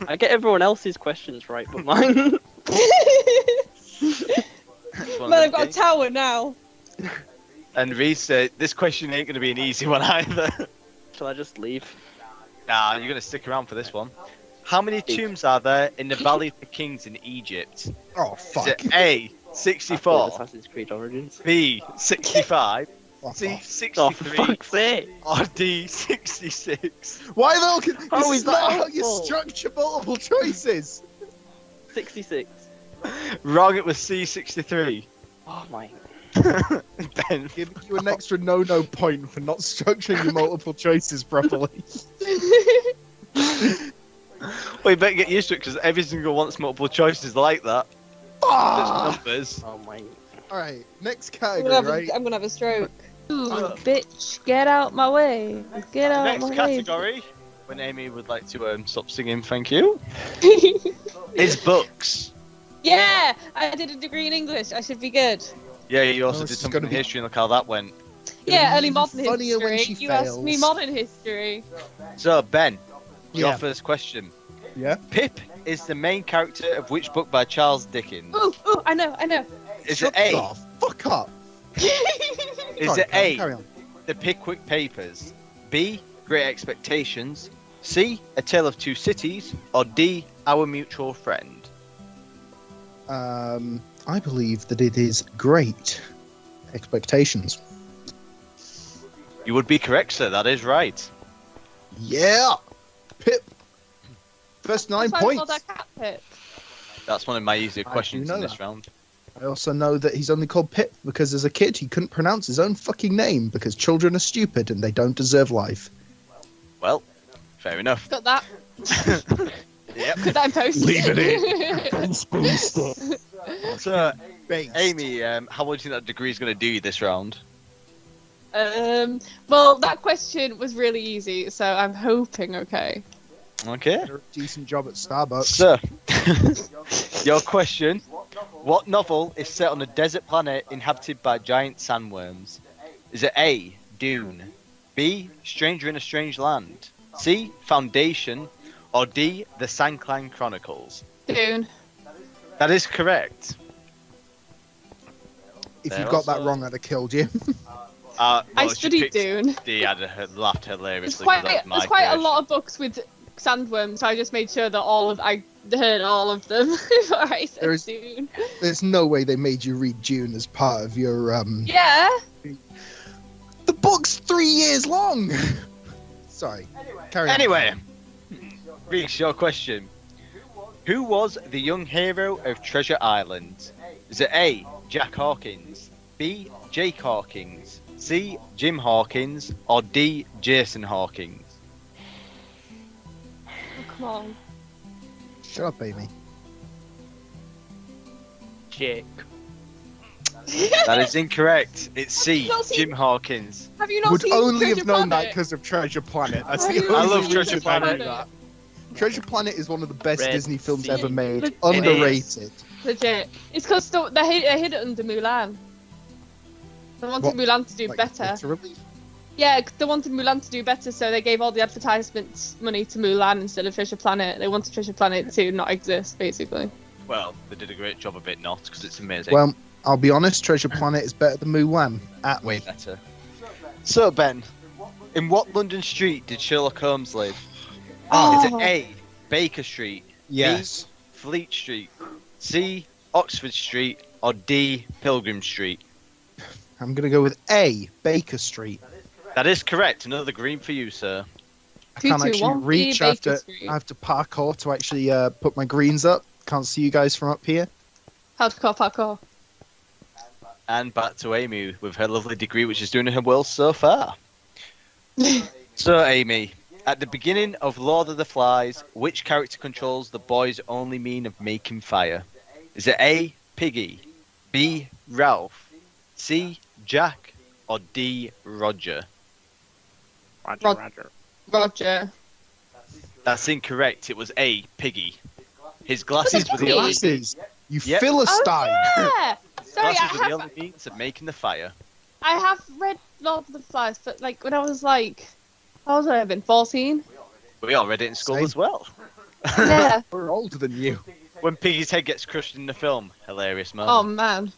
I get everyone else's questions right, but mine. Man, I've got a tower now. And Reese, this question ain't going to be an easy one either. Shall I just leave? Nah, you're going to stick around for this one. How many tombs are there in the Valley of the Kings in Egypt? Oh, Is fuck. it A, I played 64, Assassin's Creed Origins. B, 65, Fuck C, off. Oh, for 63, fuck's sake! or D, 66? Why though? How This is is that not how you helpful? structure multiple choices. 66. Wrong, it was C, 63. Oh my. Ben, Giving you an extra no point for not structuring your multiple choices properly. well, you better get used to it because every single one's multiple choices like that. There's Ah! numbers. Oh my. Alright, next I'm category, gonna, right? I'm gonna have a stroke. Ooh, bitch, get out my way. Get out Next my category, when Amy would like to stop singing, thank you, way. is books. Yeah, I did a degree in English. I should be good. Yeah, you also Oh, this did is something gonna in be- history and look how that went. Yeah, be early modern funnier when history. she You asked me fails. modern history. So, Ben, your Yeah. first question. Yeah. Pip is the main character of which book by Charles Dickens? Ooh, I know. Is Shut it A? off. Fuck up. Is Sorry, it Callum, A? Carry on. The Pickwick Papers, B, Great Expectations, C, A Tale of Two Cities, or D, our mutual friend? I believe that it is Great Expectations. You would be correct, sir. That is right. Yeah! Pip! First 9 That's why I called points. that cat Pip. That's one of my easier I do questions know in this that. round. I also know that he's only called Pip because as a kid he couldn't pronounce his own fucking name because children are stupid and they don't deserve life. Well, fair enough. Got that. Yep. Put that in post. Leave it in. So, Based. Amy, how would you think that degree is going to do you this round? Well, that question was really easy, so I'm hoping okay. Okay. Did a decent job at Starbucks. So, your question. What novel is set on a desert planet inhabited by giant sandworms? Is it A, Dune, B, Stranger in a Strange Land, C, Foundation, or D, The Sandclan Chronicles? Dune. That is correct. If There you got that also- wrong, I'd have killed you. I Well, she studied picked Dune. D, I'd have laughed There's hilariously. 'cause quite, that's my there's quite a creation. lot of books with sandworms, so I just made sure that I heard all of them before I said There's- Dune. There's no way they made you read Dune as part of your Yeah. The book's 3 years long. Sorry. Carry on. Anyway, Reese, your question. Who was the young hero of Treasure Island? Is it A, Jack Hawkins, B, Jake Hawkins, C, Jim Hawkins, or D, Jason Hawkins? Oh, come on. Shut up, Amy. Jake. That is incorrect. It's C, Not seen- Jim Hawkins. Have you not Would seen only Treasure have known that Planet? because of Treasure Planet. That's Have the you only I love seen Treasure reason I Planet. knew that. Treasure Planet is one of the best Red Disney films Sea. ever made. It Underrated. Legit. It's because they hid it under Mulan. They wanted What? Mulan to do Like, better. literally? Yeah, they wanted Mulan to do better, so they gave all the advertisements money to Mulan instead of Treasure Planet. They wanted Treasure Planet to not exist, basically. Well, they did a great job of it not, because it's amazing. Well, I'll be honest, Treasure Planet is better than Mulan. At Way me. better. So, Ben, in what London street did Sherlock Holmes live? Oh. Is it A, Baker Street, Yes. Fleet Street, C, Oxford Street, or D, Pilgrim Street? I'm going to go with A, Baker Street. That is correct. Another green for you, sir. I can't actually 221 reach. I Baker Street. have to parkour to actually put my greens up. Can't see you guys from up here. Hardcore parkour. And back to Amy with her lovely degree, which is doing her well so far. So, Amy, at the beginning of Lord of the Flies, which character controls the boy's only mean of making fire? Is it A, Piggy, B, Ralph, C, Jack, or D, Roger? Roger. That's incorrect. It was A, Piggy. His glasses were the only Glasses. You Yep. Philistine. Oh, yeah! Sorry, glasses were the only means of making the fire. I have read Lord of the Flies, but like when I was like, how old would I have been? 14? We all read it in school Same. as well. Yeah. We're older than you. When Piggy's head gets crushed in the film, hilarious Oh moment. man.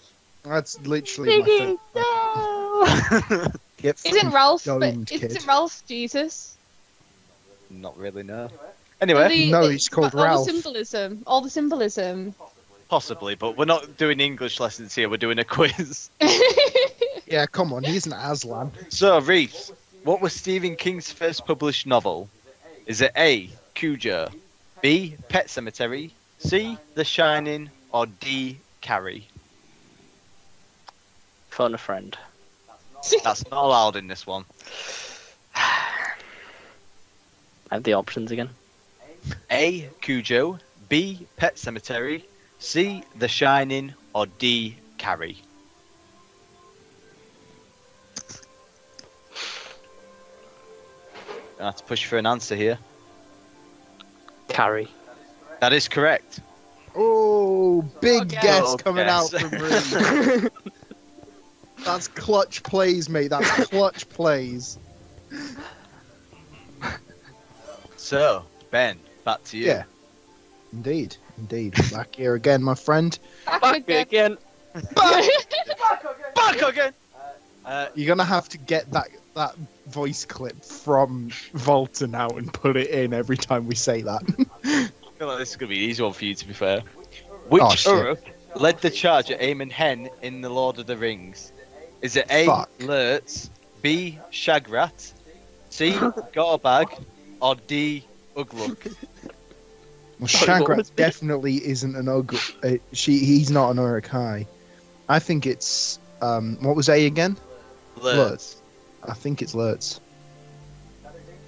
That's literally Piggy, my no! Get Isn't Ralph? domed, But kid. isn't Ralph Jesus? Not really, no. Anyway, No, he's called all Ralph. the symbolism. All the symbolism. possibly, but we're not doing English lessons here. We're doing a quiz. Yeah, come on, he isn't Aslan. So, Reese, what was Stephen King's first published novel? Is it A, Cujo, B, Pet Cemetery, C, The Shining, or D, Carrie? Phone a friend. That's not allowed in this one. I have the options again. A, Cujo, B, Pet Cemetery, C, The Shining, or D, Carrie? I have to push for an answer here. Carrie. That is correct. Oh, big Okay. guess Oh, coming guess. out from Reed. That's clutch plays, mate. That's clutch plays. So, Ben, back to you. Yeah. Indeed, indeed. Back here again, my friend. Back again. Back again! You're gonna have to get that voice clip from Volta now and put it in every time we say that. feel like this is gonna be an easy one for you, to be fair. Which Oh, shit. Uruk led the charge at Aemon Hen in The Lord of the Rings? Is it A. Fuck. Lurtz, B. Shagrat, C. Gorbag, or D. Ugluk? Well, Sorry, what Shagrat was it? definitely isn't an ogre. He's not an Uruk-hai. I think it's what was A again? Lurtz. I think it's Lurtz.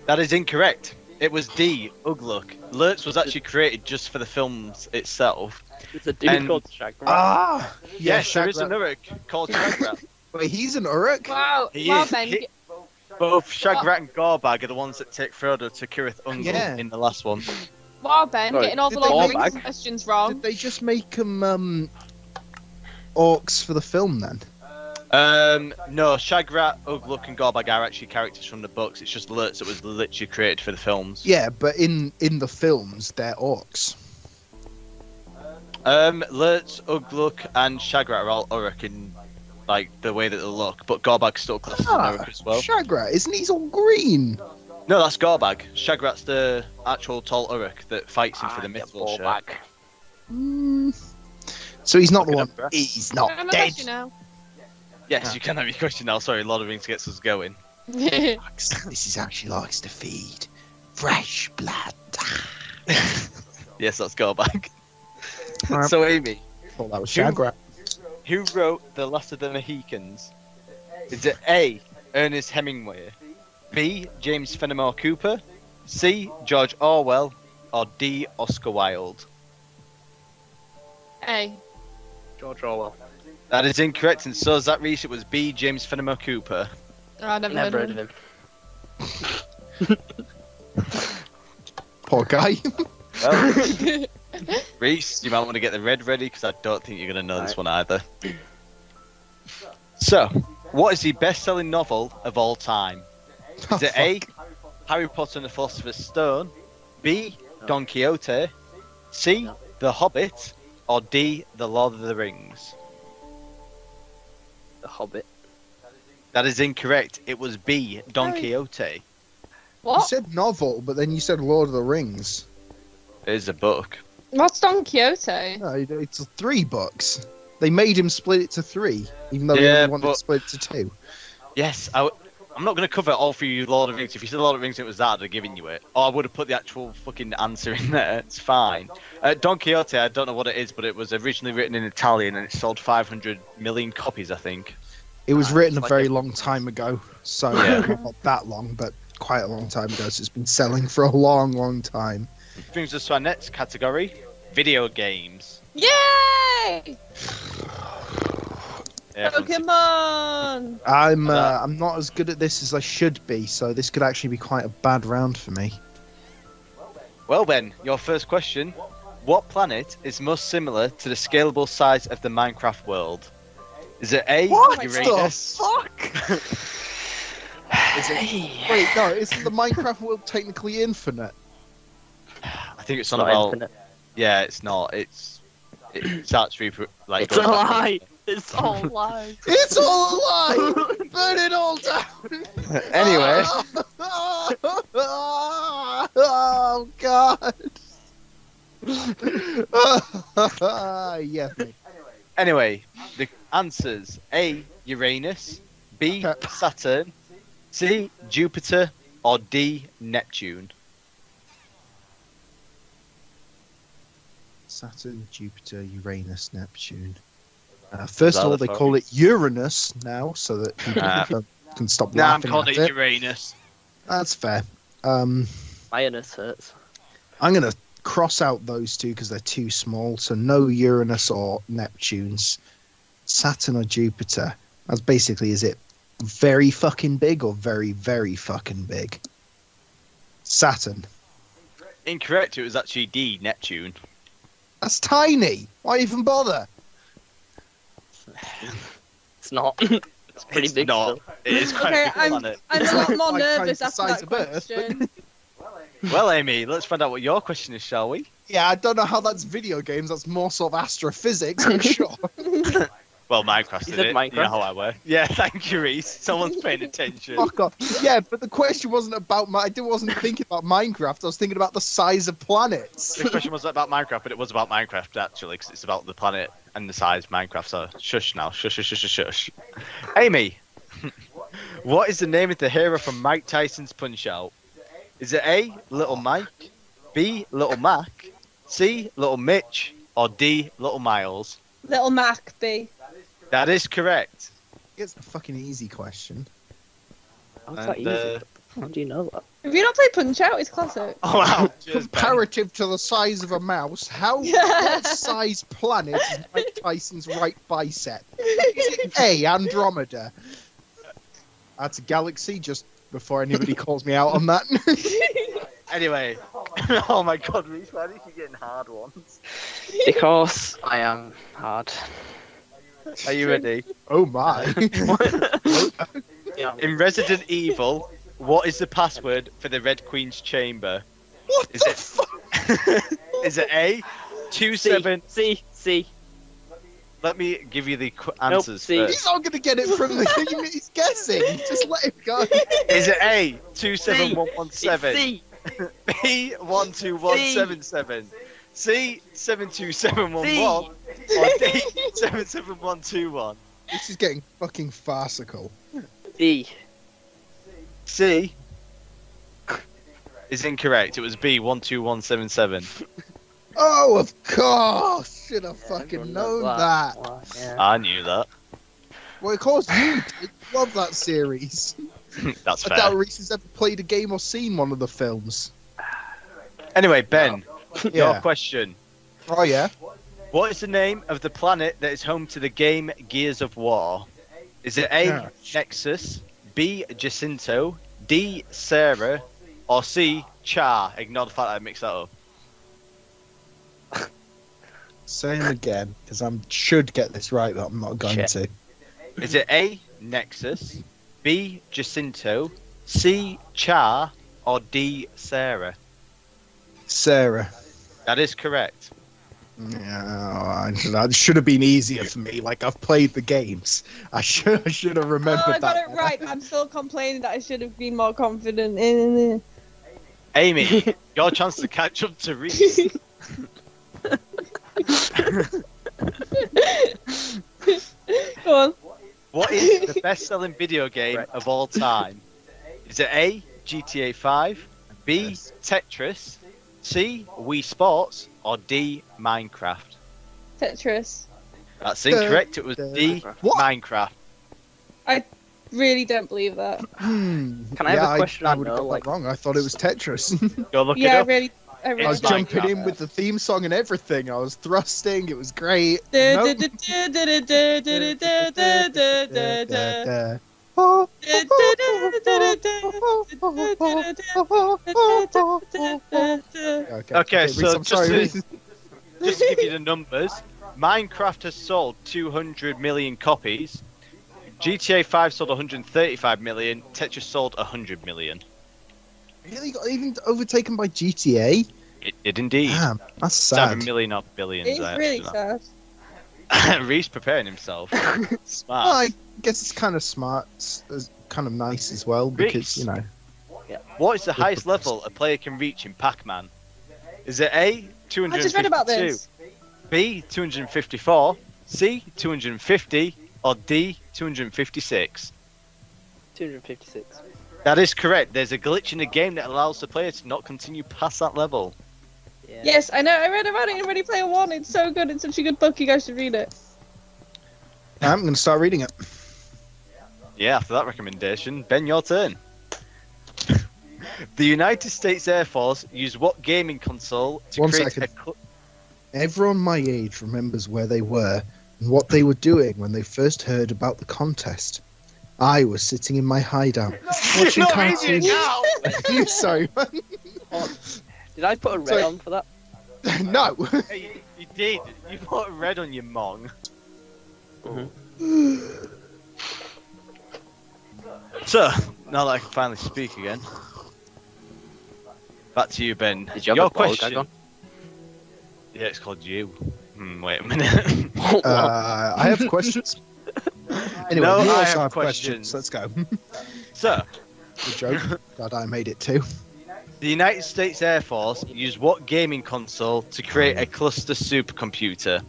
That is incorrect. It was D. Ugluk. Lurtz was actually created just for the films itself. It's a dude And- called Shagrat. Ah, Yes, there is an Uruk called Shagrat. Wait, he's an Uruk? Wow, He wow, is. Ben. Both Shagrat and Gorbag are the ones that take Frodo to Cirith Ungol Yeah. in the last one. Wow, Ben, Sorry, getting all the did they Lord of the make- Rings questions wrong. Did they just make them orcs for the film then? No, Shagrat, Ugluk, and Gorbag are actually characters from the books. It's just Lurtz that was literally created for the films. Yeah, but in the films, they're orcs. Lurtz, Ugluk, and Shagrat are all Uruk in like the way that they look, but Gorbag's still classed as an Ah, Uruk as well. Shagrat, isn't he all green? No, that's Gorbag. Shagrat's the actual tall Uruk that fights him for the Mythville shirt. back. Mm. So he's not the Look one. it up, bruh. He's not I'm a dead. question now. Yes, you can have your question now. Sorry, Lord of the Rings gets us going. This is actually likes to feed fresh blood. Yes, that's Gorbag. Alright. So, Amy, Thought that was Shagrat. who wrote The Last of the Mohicans? Is it A. Ernest Hemingway, B. James Fenimore Cooper, C. George Orwell, or D. Oscar Wilde? A. George Orwell. That is incorrect, and so is that Reese. It was B. James Fenimore Cooper. Oh, I never, Never heard heard of of him. him. Poor guy. Well, Reese, you might want to get the red ready because I don't think you're going to know this one either. So, what is the best-selling novel of all time? Is it A. Harry Potter and the Philosopher's Stone, B. Don Quixote, C. The Hobbit, or D. The Lord of the Rings? The Hobbit. That is incorrect. It was B. Don Harry- Quixote. You What? said novel, but then you said Lord of the Rings. It is a book. What's Don Quixote? No, it's 3 books. They made him split it to 3, even though Yeah, they only wanted but- to split it to 2. Yes, I'm not going to cover all for you Lord of the Rings. If you said Lord of the Rings and it was that, I'd have given you it. Or I would have put the actual fucking answer in there. It's fine. Don Quixote, I don't know what it is, but it was originally written in Italian and it sold 500 million copies, I think. It was written a like very a- long time ago, so Yeah. not that long, but quite a long time ago. So it's been selling for a long, long time. Brings us to our next category, video games. Yay! Yeah, everyone's- Pokemon! I'm not as good at this as I should be, so this could actually be quite a bad round for me. Well then, your first question. What planet is most similar to the scalable size of the Minecraft world? Is it A, What Uranus? the fuck? Wait, no, isn't the Minecraft world technically infinite? I think it's It's on not about... infinite. Yeah, it's not. It starts to be like... It's a lie. It's all lies. It's all a lie! Burn it all down! Anyway, Oh, God! Yeah. anyway, the answers: A, Uranus, B, Saturn, C, Jupiter, or D, Neptune. Saturn, Jupiter, Uranus, Neptune. First that of all, the they call it Uranus now, so that people can stop Nah, I'm laughing calling at it it. Uranus. That's fair. My anus hurts. I'm gonna cross out those two because they're too small. So no Uranus or Neptunes. Saturn or Jupiter. That's basically, is it very fucking big or very, very fucking big? Saturn. Incorrect. It was actually D, Neptune. That's tiny. Why even bother? It's not. It's pretty It's big. not. Still. It is quite Okay, a big planet. I'm a lot more Like nervous times the after size that of Earth. question. Well, Amy, let's find out what your question is, shall we? Yeah, I don't know how that's video games. That's more sort of astrophysics, I'm sure. Well, Minecraft You did said it. Minecraft. You know how I work. Yeah, thank you, Reese. Someone's paying attention. Fuck off. Yeah, but the question wasn't about I wasn't thinking about Minecraft. I was thinking about the size of planets. The question was about Minecraft, but it was about Minecraft actually, because it's about the planet and the size of Minecraft. So shush now, shush, shush, shush, shush. Amy, what is the name of the hero from Mike Tyson's Punch Out? Is it A, Little Mike, B, Little Mac, C, Little Mitch, or D, Little Miles? Little Mac B. That is correct. It's a fucking easy question. Oh, it's that And, easy. How do you know that? Have you not played Punch Out? It's classic. Oh wow! Cheers, Ben. Comparative to the size of a mouse, what size planet is Mike Tyson's right bicep? Is it A, Andromeda? That's a galaxy, just before anybody calls me out on that. Anyway, oh my God, Reese, why do you keep getting hard ones? Because I am hard. Are you ready? Oh my. Yeah. In Resident Evil, what is the password for the Red Queen's chamber? What Is the it- fuck? Is it A, C, 27? C. Let me give you the Nope, answers C. first. He's not going to get it from the he's guessing. Just let him go. Is it A, 27117? C. B, 12177? C, 72711? Or D, 77121? This is getting fucking farcical. D. C is incorrect. It was B, 12177. Oh, of course. Should have Yeah, fucking everyone known knows that. Wow, yeah. I knew that. Well, of course you did. Love that series. That's I doubt fair. Reese has ever played a game or seen one of the films. Anyway, Ben, your Yeah. question. Oh, yeah? What is the name of the planet that is home to the game Gears of War? Is it A, Yeah. Nexus, B, Jacinto, D, Sarah, or C, Char? Ignore the fact that I mixed that up. Say him again, because I should get this right, but I'm not going Shit. to. Is it A, Nexus, B, Jacinto, C, Char, or D, Sarah? Sarah. That is correct. Yeah, that should have been easier for me. Like, I've played the games. I should have remembered Oh, I got that. it right. I'm still complaining that I should have been more confident in Amy, your chance to catch up to Reese. Go on. What is the best-selling video game Correct. of all time? Is it A, GTA 5, B, Yes. Tetris, C, Wii Sports, or D, Minecraft? Tetris. That's incorrect. It was D, What? Minecraft. Really don't believe that. Hmm. Can I have Yeah, a question I I would have know, got like- that wrong. I thought it was Tetris. Go look Yeah, it up. I really I was It's don't. jumping Minecraft. in with the theme song and everything. I was thrusting. It was great. Da- Nope. da- da- da- da- da- da- da- da- da- da- da- da. Okay, Reese, so I'm sorry, just Reese. Just to give you the numbers, Minecraft has sold 200 million copies. GTA 5 sold 135 million. Tetris sold 100 million. Really got even overtaken by GTA? It did indeed. Damn, that's 7 sad. million of billions. It's I really actually know. sad. Reese preparing himself. Well, Smart. I guess it's kind of smart, it's kind of nice as well because Reese. you know. What is the highest level a player can reach in Pac-Man? Is it A, 252, I just read about this. B, 254, C, 250, or D, 256? 256. That is correct. There's a glitch in the game that allows the player to not continue past that level. Yeah. Yes, I know. I read about it in Ready Player One. It's so good. It's such a good book. You guys should read it. I'm going to start reading it. Yeah, after that recommendation, Ben, your turn. The United States Air Force used what gaming console to One create second. a... Everyone my age remembers where they were and what they were doing when they first heard about the contest. I was sitting in my hideout, watching You're not reading cartoons. it now! You sorry, man. Did I put a red Sorry. on for that? No. Hey, you did. You put red on your mong. So, now that I can finally speak again. Back to you, Ben. Did you have Your a ball question. gag on? Yeah, it's called you. Wait a minute. I have questions. Anyway, No, you I also have have questions. questions. Let's go. So, Good joke. Glad I made it too. the United States Air Force used what gaming console to create a cluster supercomputer?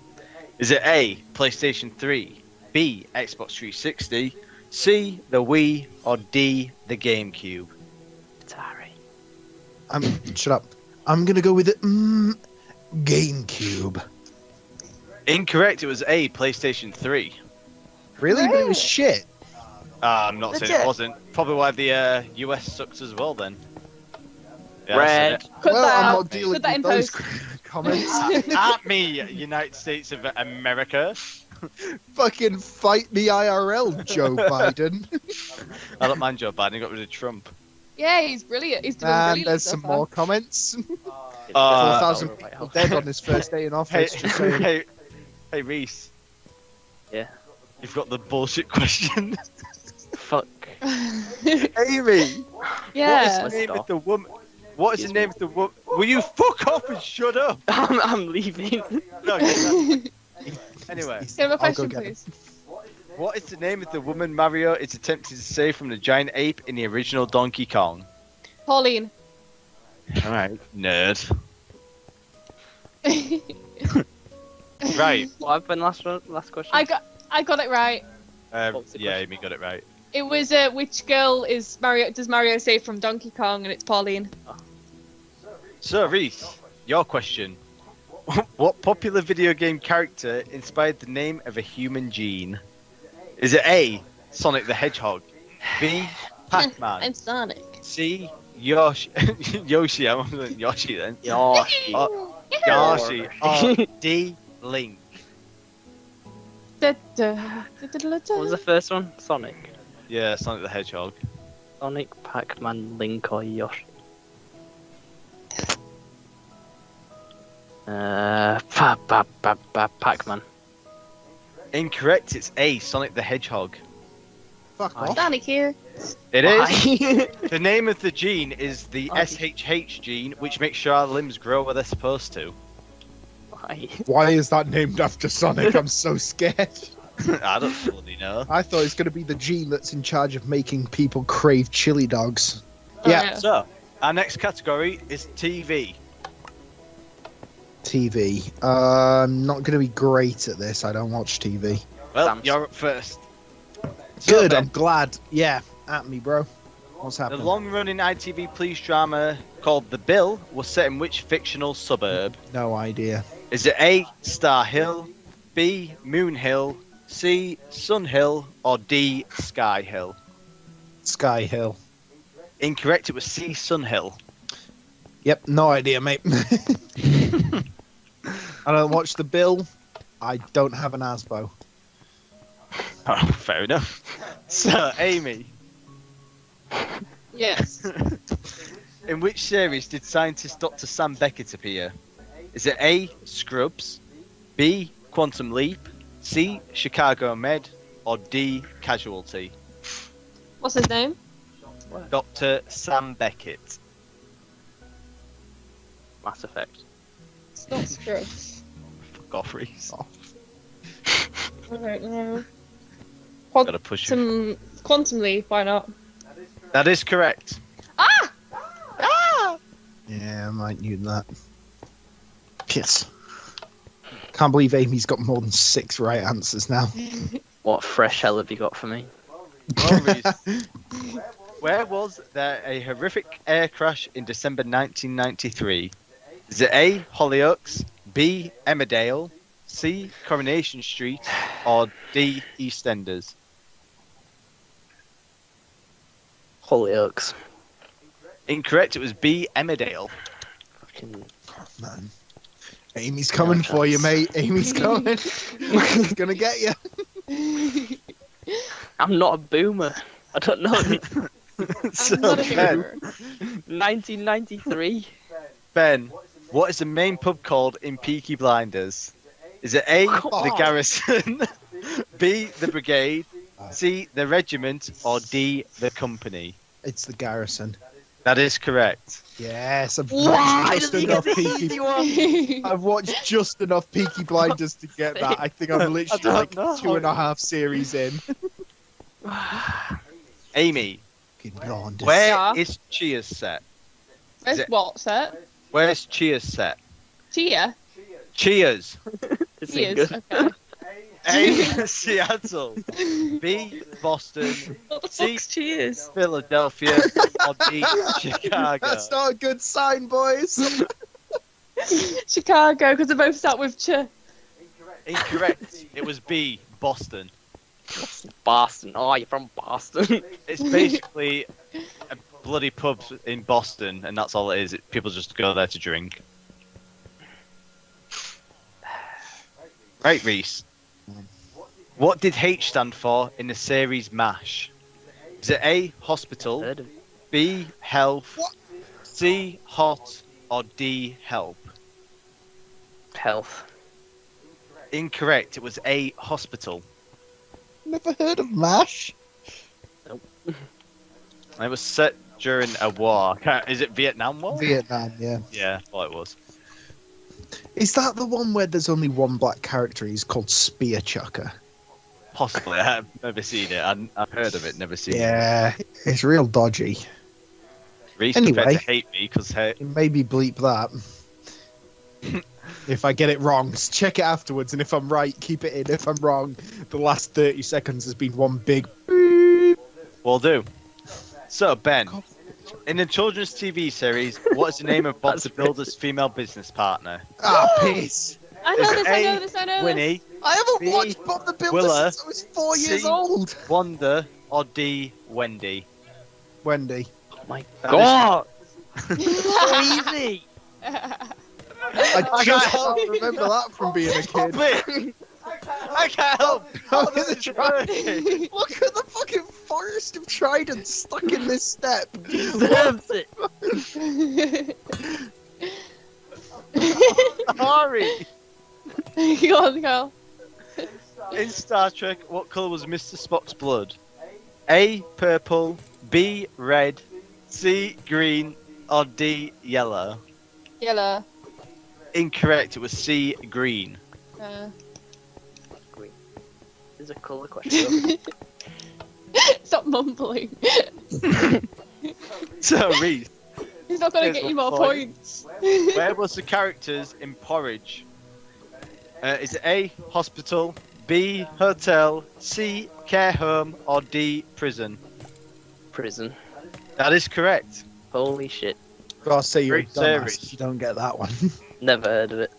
Is it A, PlayStation 3, B, Xbox 360, C, the Wii, or D, the GameCube? Atari. Shut up. I'm gonna go with it. GameCube. Incorrect, it was A, PlayStation 3. Really? But it was shit. I'm not saying it Legit. wasn't. Probably why the US sucks as well then. Yeah, I said Red. it. Cut Well, that I'm out. not dealing Put that in with those post. comments. At me, United States of America. Fucking fight me IRL, Joe Biden. I don't mind Joe Biden, he got rid of Trump. Yeah, he's brilliant. He's doing And brilliant. there's so some far. more comments. Uh, 4,000 people dead on his first day in Hey, office. Just saying. hey, Reese. Yeah. You've got the bullshit question. Fuck. Amy, Yeah. what is the name Stop. of the woman? What is the name of the woman? Will you fuck off and shut up? I'm leaving. No, get that. Anyway, Give him a I'll go question, get him. please. what is the name of the woman Mario is attempting to save from the giant ape in the original Donkey Kong? Pauline. All right, nerd. Right. What happened last question? I got it right. What's the Yeah, question? Amy got it right. It was which girl is Mario? Does Mario save from Donkey Kong? And it's Pauline. So, Reese, your question. What popular video game character inspired the name of a human gene? Is it A, Sonic the Hedgehog, B, Pac-Man, I'm Sonic. C, Yoshi, Yoshi, I wasn't Yoshi then, Yoshi. Yoshi, or D, Link? Da, What was the first one? Sonic. Yeah, Sonic the Hedgehog. Sonic, Pac-Man, Link, or Yoshi? Pac-Man. Incorrect, it's A, Sonic the Hedgehog. Fuck off. Sonic here. It is. Why? The name of the gene is the Oh. SHH gene, which makes sure our limbs grow where they're supposed to. Why? Why is that named after Sonic? I'm so scared. I don't bloody know. I thought it's going to be the gene that's in charge of making people crave chili dogs. Oh, Yeah. So, our next category is TV. TV. I'm not going to be great at this. I don't watch TV. Well, Sam. you're up first. So Good, then, I'm glad. Yeah, at me, bro. What's the happening? long-running ITV police drama called The Bill was set in which fictional suburb? No idea. Is it A, Star Hill, B, Moon Hill, C, Sun Hill, or D, Sky Hill? Sky Hill. Incorrect, it was C, Sun Hill. Yep, no idea, mate. I don't watch The Bill. I don't have an Asbo. Oh, fair enough. So, Amy, Yes. in which series did scientist Dr. Sam Beckett appear? Is it A, Scrubs, B, Quantum Leap, C, Chicago Med, or D, Casualty? What's his name? Dr. Sam Beckett. Mass Effect. It's not Scrubs. Fuck off, Reese. I don't know. Gotta push you. Quantum Leap. Why not? That is correct. Ah! Yeah, I might need that. Piss. Can't believe Amy's got more than 6 right answers now. What fresh hell have you got for me? Well, Reese, where was there a horrific air crash in December 1993? Is it A, Hollyoaks, B, Emmerdale, C, Coronation Street, or D, EastEnders? Hollyoaks. Incorrect, it was B, Emmerdale. Fucking. Oh, man. Amy's coming No for you, chance. mate. Amy's coming. He's gonna get you. I'm not a boomer. I don't know. So, I'm not a Ben, hero. 1993. Ben, what is the main pub called in Peaky Blinders? Is it A, the God. Garrison, B, the Brigade, C, the Regiment, or D, the Company? It's the Garrison. That is correct. Yes, I've Why watched does just he enough get the Peaky. easy one? I've watched just enough Peaky Blinders to get that. I think I'm literally don't like know. 2.5 series in. Amy, Peaky Blinders. where is Cheers set? Where's it- what set? Where's Cheers set? Tia? Cheers. It's He been is. good. Okay. A. Seattle. B. Boston. What the See- fuck's Cheers? Philadelphia. Or D. Chicago. That's not a good sign, boys. Chicago, because they both start with Ch. Incorrect. It was B. Boston. Boston. Oh, you're from Boston. It's basically a bloody pub in Boston, and that's all it is. People just go there to drink. Right, Reese. What did H stand for in the series MASH? Is it A. Hospital, Heard of B. Health, What? C. Hot, or D. Help? health. Incorrect. It was A. Hospital. Never heard of MASH. And it was set during a war. Is it Vietnam War? Vietnam, yeah. Yeah, I thought it was. Is that the one where there's only one black character? He's called Spear Chucker. Possibly. I've never seen it. I've heard of it, never seen it. Yeah, it's real dodgy. Reese Anyway. prepared to hate me because Maybe bleep that. If I get it wrong, check it afterwards, and if I'm right, keep it in. If I'm wrong, the last 30 seconds has been one big beep. will do. So, Ben, in the children's TV series, what is the name of Bob That's the Builder's female business partner? Ah, piss. I know Is this, it I know A, this, I know this. Winnie, I haven't B, watched Bob the Builder Willa, since I was 4 years C, old. Wanda, or D. Wendy? Wendy. Oh my That god! So easy! I just can't remember that from being a Stop kid. it! I can't help! How How is this it is trying? working. Look at the fucking forest of tridents stuck in this step. Deserves it! Sorry! Go on, Carl. In Star Trek, what colour was Mr. Spock's blood? A. Purple, B. Red, C. Green, or D. Yellow? Yellow. Incorrect, it was C. Green. It's a colour question. Stop mumbling. So, Reese, He's not gonna Here's get you my more point. points. where was the characters in Porridge? Is it A. Hospital, B. Hotel, C. Care home, or D. Prison? Prison. That is correct. Holy shit. Gotta say you're a Great dumbass series. if you don't get that one. Never heard of it.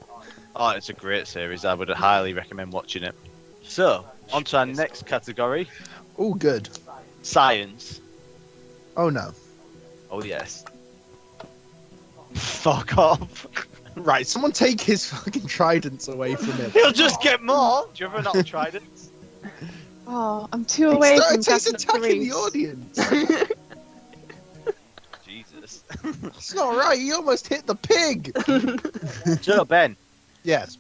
Oh, it's a great series. I would highly recommend watching it. So, on to our next category, Oh, good. science. Oh no. Oh, yes. Fuck off. Right, someone take his fucking tridents away from him. He'll just get more. Do you ever not tried it? Oh, I'm too away from He's Captain attacking the Grease. audience. Jesus. It's not right. He almost hit the pig. So, Ben, Yes.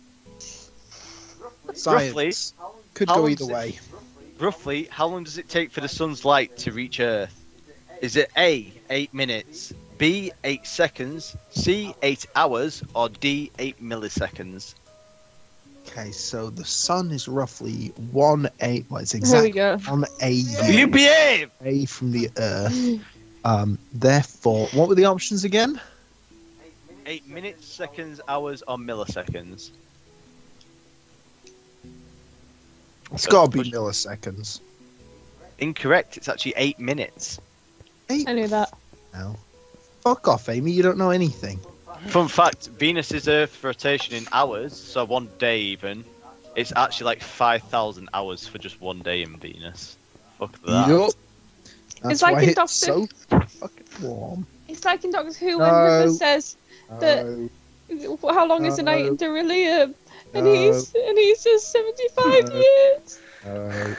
Science. Could how go long either does it- way. roughly, how long does it take for the sun's light to reach Earth? Is it A, 8 minutes, B, 8 seconds, C, 8 hours, or D, 8 milliseconds? Okay, so the sun is roughly 1/8. Well, it's There we exactly go. 1 You AU behave! away from the Earth. Therefore, what were the options again? 8 minutes, seconds, hours, or milliseconds? It's got to be milliseconds. Incorrect, it's actually 8 minutes. 8 I knew that. now. Fuck off, Amy. You don't know anything. Fun fact, Venus's Earth rotation in hours, so 1 day even, it's actually like 5,000 hours for just 1 day in Venus. Fuck that. Yup. That's It's like why in it's Doctor- so fucking warm. It's like in Doctor Who when No. River says, That- No. "How long is the night No. in Beryllium?" And No. he says 75 No. years. No.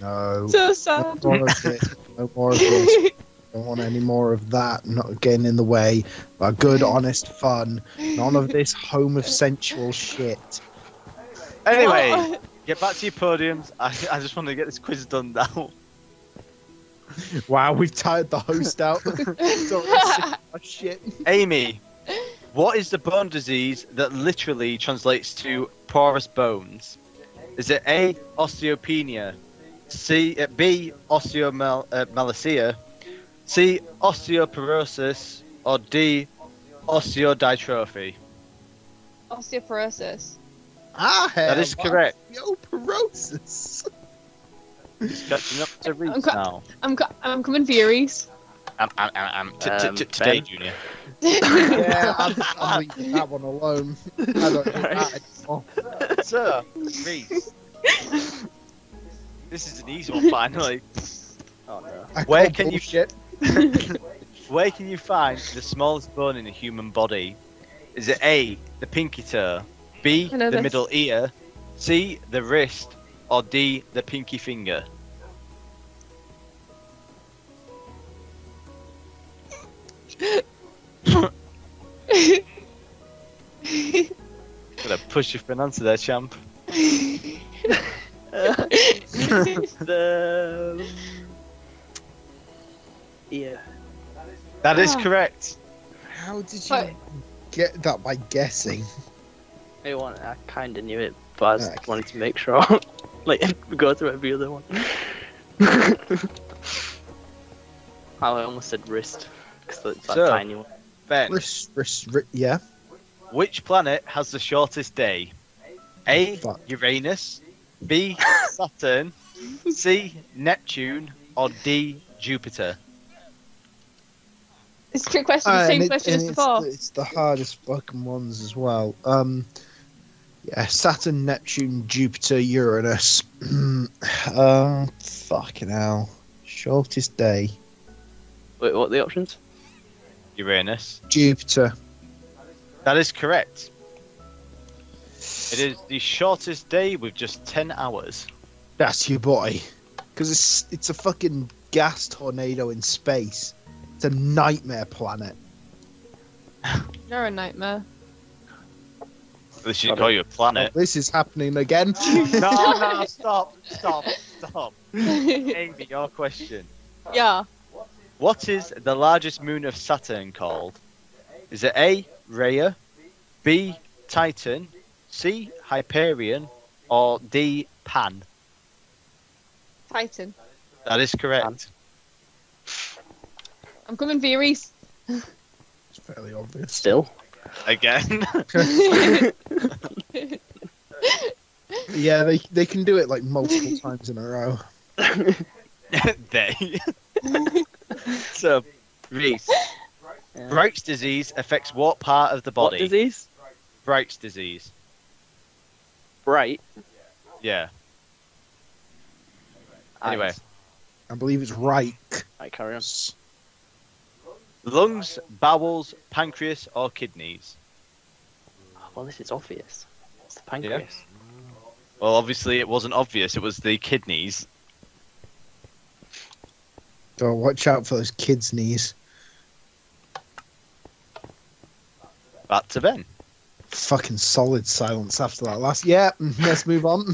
No. So sad. No more of this. No more of this. Don't want any more of that. Not getting in the way. But good, honest fun. None of this home of sensual shit. Anyway, What? get back to your podiums. I just want to get this quiz done now. Wow, we've tired the host out. He's already sick of our shit. Amy, what is the bone disease that literally translates to porous bones? Is it A, osteopenia, B, osteomalacia, C, osteoporosis, or D, osteodystrophy? Osteoporosis. That is correct. Osteoporosis. It's catching up to Reese now. I'm coming for you, Reese. Today, Ben? Junior. Yeah, I'm leaving that one alone. I don't do that anymore. So, Reese. This is an easy one, finally. Oh no. I Where call can you- bullshit. Where can you find the smallest bone in a human body? Is it A, the pinky toe, B, I know the this. middle ear, C, the wrist, or D, the pinky finger? Gonna push you for an answer there, champ. The yeah. That is Ah. correct. How did you But- get that by guessing? I kind of knew it, but I just Okay. wanted to make sure. Like go through every other one. I almost said wrist because it's that So- tiny one. Ben, Yeah. which planet has the shortest day? A, Fuck. Uranus, B, Saturn, C, Neptune, or D, Jupiter? It's a trick question. The And same it- question as and before. It's the hardest fucking ones as well. Yeah, Saturn, Neptune, Jupiter, Uranus. Fucking hell. Shortest day. Wait, what are the options? Uranus. Jupiter. That is correct. It is the shortest day with just 10 hours. That's your boy. Because it's a fucking gas tornado in space. It's a nightmare planet. You're a nightmare. They should call you a planet. This is happening again. No, stop. Amy, your question. Yeah. What is the largest moon of Saturn called? Is it A, Rhea, B, Titan, C, Hyperion, or D, Pan? Titan. That is correct. I'm coming for you, Reese. It's fairly obvious. Still. Again. Yeah, they can do it like multiple times in a row. They. So, Reese, Yeah. Bright's disease affects what part of the What body? disease? Bright's disease. Bright. Yeah. Anyway. Eyes. I believe it's right. Right, carry on. Lungs, bowels, pancreas, or kidneys? Well, this is obvious. It's the pancreas. Well, obviously it wasn't obvious. It was the kidneys. So watch out for those kids' knees. Back to Ben. Fucking solid silence after that last. Yeah, let's move on.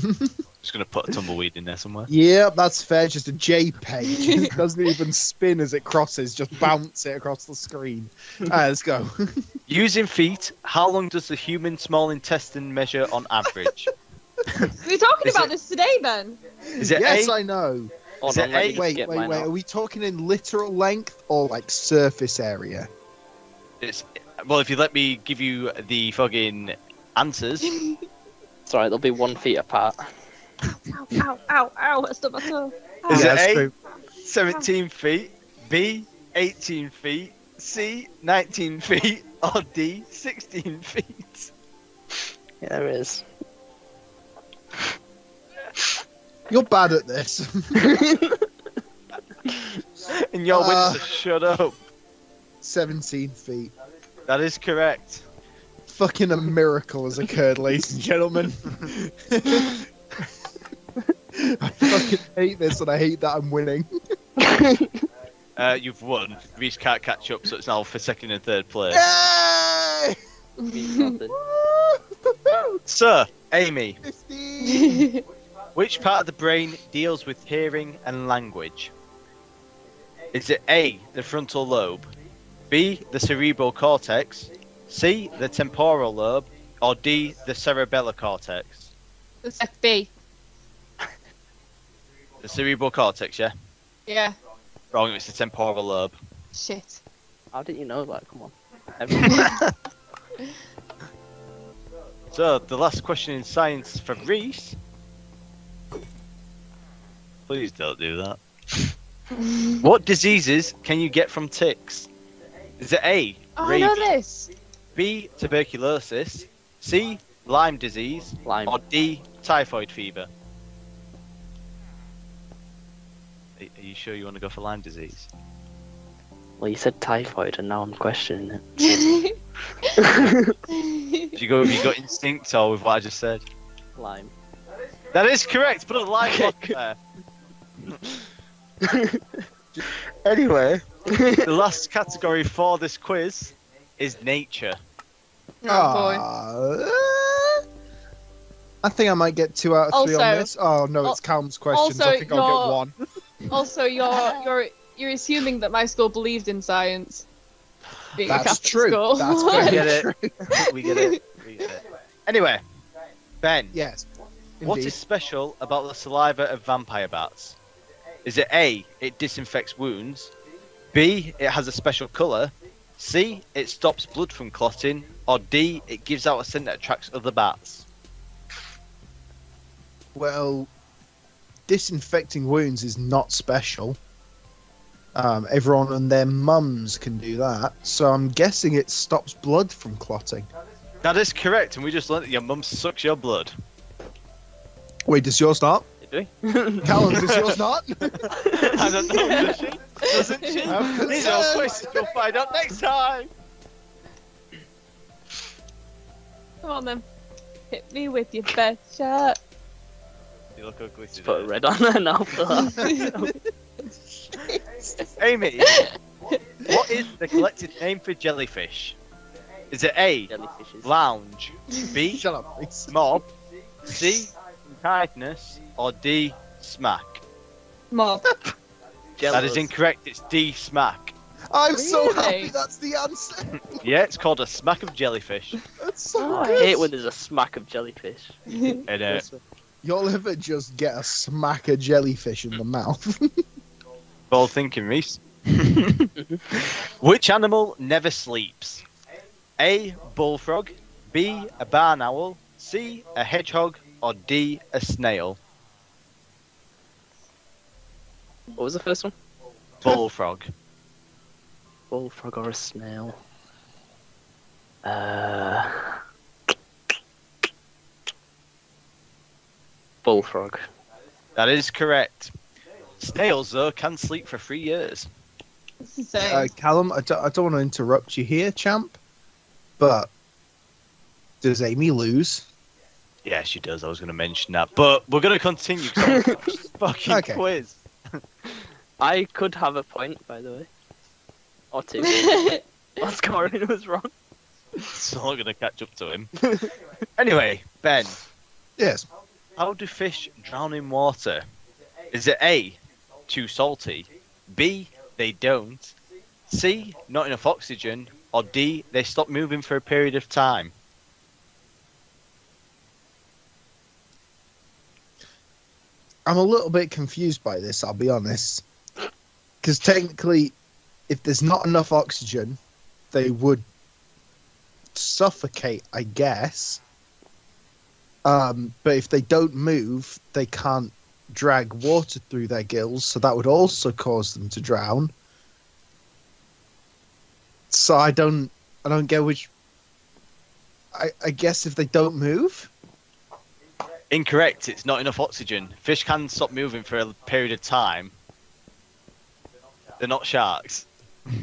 Just gonna put a tumbleweed in there somewhere. Yeah, that's fair. Just a JPEG. It doesn't even spin as it crosses. Just bounce it across the screen. Alright, let's go. Using feet, how long does the human small intestine measure on average? We were talking Is about it- this today, Ben. Is it Yes, A? I know. Hold Is on, it let me A? just Wait. get mine Are out. we talking in literal length or like surface area? It's, well, if you let me give you the fucking answers. It's alright, they'll be 1 feet apart. Ow. I stubbed my toe. Is Yeah, it that's A? true. 17 feet, B, 18 feet, C, 19 feet, or D, 16 feet? Yeah, there is. You're bad at this. And your wins to shut up. 17 feet. That is correct. Fucking a miracle has occurred, ladies and gentlemen. I fucking hate this and I hate that I'm winning. You've won. Reese can't catch up, so it's now for second and third place. Yay! Nothing. So, Amy, 15. which part of the brain deals with hearing and language? Is it A, the frontal lobe, B, the cerebral cortex, C, the temporal lobe, or D, the cerebellar cortex? It's like B. The cerebral cortex, yeah? Yeah. Wrong, it's the temporal lobe. Shit. How did you know that? Come on. So, the last question in science for Reese. Please don't do that. What diseases can you get from ticks? Is it A, Oh, I know rabies, this. B, tuberculosis, C, Lyme disease, Lime. or D, typhoid fever? Are you sure you want to go for Lyme disease? Well, you said typhoid, and now I'm questioning it. Have you got instinct or with what I just said? Lime. That is correct. Put a Lyme block there. Anyway, the last category for this quiz is nature. Oh boy. I think I might get 2 out of 3 on Also- this. Oh no, it's Calum's questions. also, I think I'll get 1. Also, you're assuming that my school believed in science. Being a That's Catholic true. School. That's We very get it. true. We get it. We get it. Anyway, Ben, Yes. what Indeed. is special about the saliva of vampire bats? Is it A, it disinfects wounds, B, it has a special colour, C, it stops blood from clotting, or D, it gives out a scent that attracts other bats? Well, disinfecting wounds is not special. Everyone and their mums can do that, so I'm guessing it stops blood from clotting. That is correct, and we just learned that your mum sucks your blood. Wait, does yours not? Did we? Callum, does yours not? I don't know, does she? Doesn't she? I'm These are all concerned. questions you'll find out next time! Come on then. Hit me with your best shot. You look ugly today. Put a red on there now for that. Amy, what is the collective name for jellyfish? Is it A, Jellyfishes. lounge, B, Shut up, please. mob, C, kindness, or D, smack? Mob. That is incorrect, it's D, smack. I'm so Really? happy that's the answer. Yeah, it's called a smack of jellyfish. That's so Oh, I good. hate when there's a smack of jellyfish. And, You'll ever just get a smack of jellyfish in the mouth. bold thinking, Reese. Which animal never sleeps? A, bullfrog, B, a barn owl, C, a hedgehog, or D, a snail? What was the first one? Bullfrog. Bullfrog or a snail? Bullfrog. That is correct. Snails, though, can sleep for 3 years. That's insane. Callum, I don't want to interrupt you here, champ, but does Amy lose? Yeah, she does. I was going to mention that. But we're going to continue. 'Cause I'm fucking Okay. quiz. I could have a point, by the way. Or two. My scoring was wrong. So I'm not going to catch up to him. Anyway, Ben, Yes. how do fish drown in water? Is it A, too salty, B, they don't, C, not enough oxygen, or D, they stop moving for a period of time? I'm a little bit confused by this, I'll be honest. Because technically, if there's not enough oxygen, they would suffocate, I guess. But if they don't move, they can't drag water through their gills, so that would also cause them to drown. So I don't get which. I guess if they don't move. Incorrect, it's not enough oxygen. Fish can stop moving for a period of time. They're not sharks.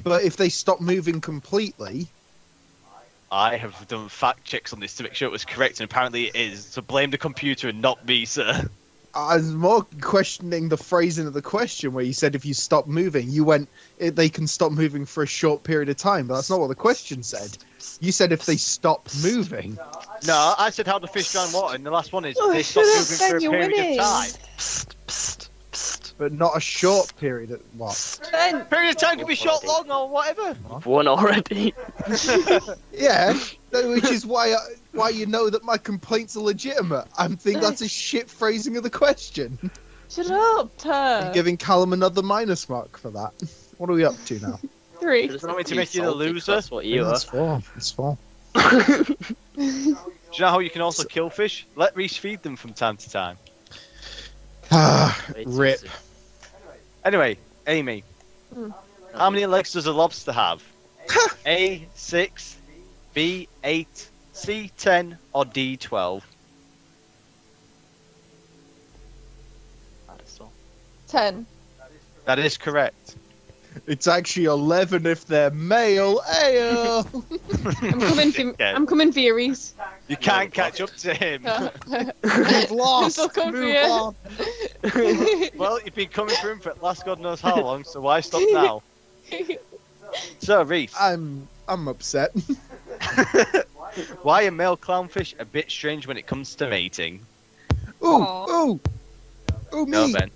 But if they stop moving completely, I have done fact checks on this to make sure it was correct, and apparently it is. So blame the computer and not me, sir. I was more questioning the phrasing of the question where you said if you stop moving, you went, they can stop moving for a short period of time, but that's not what the question said. You said if they stop moving. No, I said how do fish drown water, and the last one is Oh, they stop shut up, moving for Ben, a you're period winning. of time. Psst, psst, psst. but not a short period of what? Ben, Period of time can be short, long, or whatever. You've won already. Yeah, which is why you know that my complaints are legitimate. I think that's a shit phrasing of the question. shut up, I'm giving Callum another minus mark for that. What are we up to now? 3. Just want me to be make you the salty 'cause loser? That's what you are. It's 4. It's 4. Do you know how you can also kill fish? Let Reese feed them from time to time. Way too Rip. soon. Anyway, Amy, how many legs does a lobster have? A 6, B 8, C 10, or D 12? That is all. 10. That is correct. It's actually 11 if they're male. Ayo! I'm coming for you, Reese. You can't catch up to him. We've lost. Still coming for Move you. on. Well, you've been coming for him for last God knows how long, so why stop now? So, Reese, I'm upset. why are male clownfish a bit strange when it comes to mating? Ooh, me. No, Ben.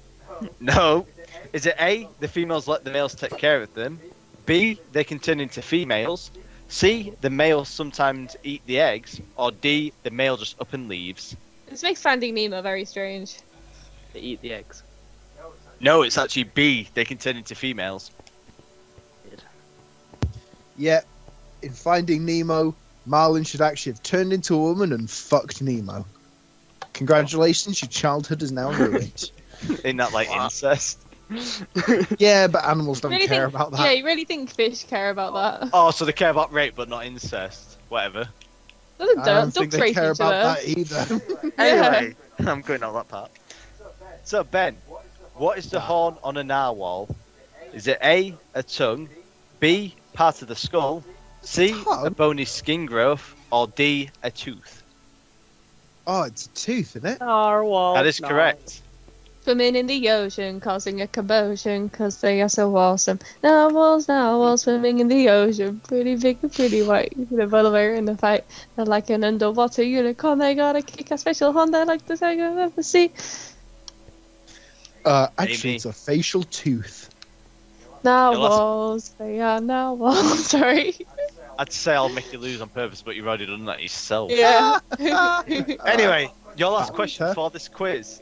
No. Is it A, the females let the males take care of them? B, they can turn into females? C, the males sometimes eat the eggs? Or D, the male just up and leaves? This makes Finding Nemo very strange. They eat the eggs. No, it's actually B, they can turn into females. Yeah, in Finding Nemo, Marlin should actually have turned into a woman and fucked Nemo. Congratulations, your childhood is now ruined. Isn't that like incest? Yeah, but animals don't Really care think- about that. Yeah, you really think fish care about that? Oh, so they care about rape but not incest. Whatever. Doesn't I don't think dogs they rape care each about other? that either. Anyway, I'm going on that part. So, Ben, what is the horn on a narwhal? Is it A, a tongue, B, part of the skull, C, a Tongue? bony skin growth, or D, a tooth? Oh, it's a tooth, isn't it? Narwhal. That is correct. Swimming in the ocean, causing a commotion, cause they are so awesome. Narwhals, swimming in the ocean. Pretty big and pretty white. The bullet in the fight. They're like an underwater unicorn. They got a kick a special horn. They're like the tiger of the sea. Actually, Amy. it's a facial tooth. Narwhals, they are narwhals. Sorry. I'd say I'll make you lose on purpose, but you've already done that yourself. Yeah. Anyway, your last That question was for this quiz.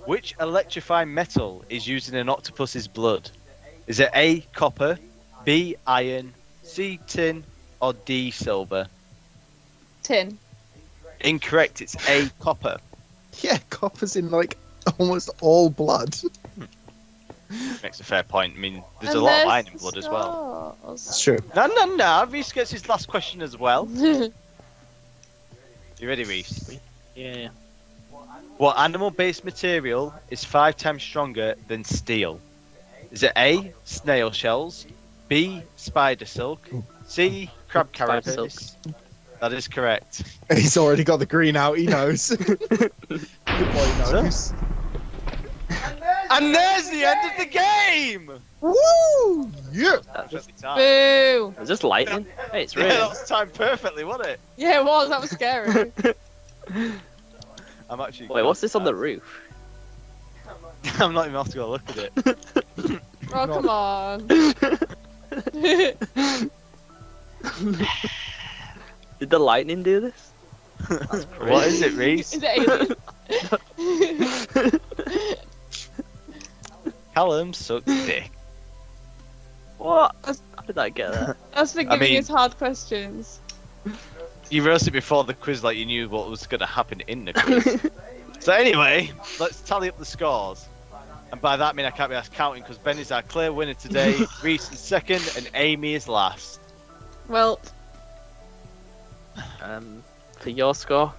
Which electrifying metal is used in an octopus's blood? Is it A, copper, B, iron, C, tin, or D, silver? Tin. Incorrect, it's A, copper. Yeah, copper's in like almost all blood. Makes a fair point. I mean, there's a lot of iron in blood as well. It's true. No. Reese gets his last question as well. You ready, Reese? Yeah. What animal-based material is 5 times stronger than steel? Is it A, snail shells, B, spider silk, C, crab Spider carapace? That is correct. He's already got the green out. He knows. Good boy knows. And there's the end of the game! Woo! Yeah. Perfectly timed. Boo! Is this lightning? Hey, it's Yeah, raining. that was timed perfectly, wasn't it? Yeah, it was. That was scary. I'm actually. Wait, what's this on the roof? I'm not even off to go look at it. Oh, come on. Did the lightning do this? What is it, Reese? Is it alien? Callum sucks dick. What? How did I get that? That's for giving mean- us hard questions. You wrote it before the quiz like you knew what was going to happen in the quiz. So anyway, let's tally up the scores. And by that I mean I can't be asked counting because Ben is our clear winner today, Reese is second, and Amy is last. Well, For your score,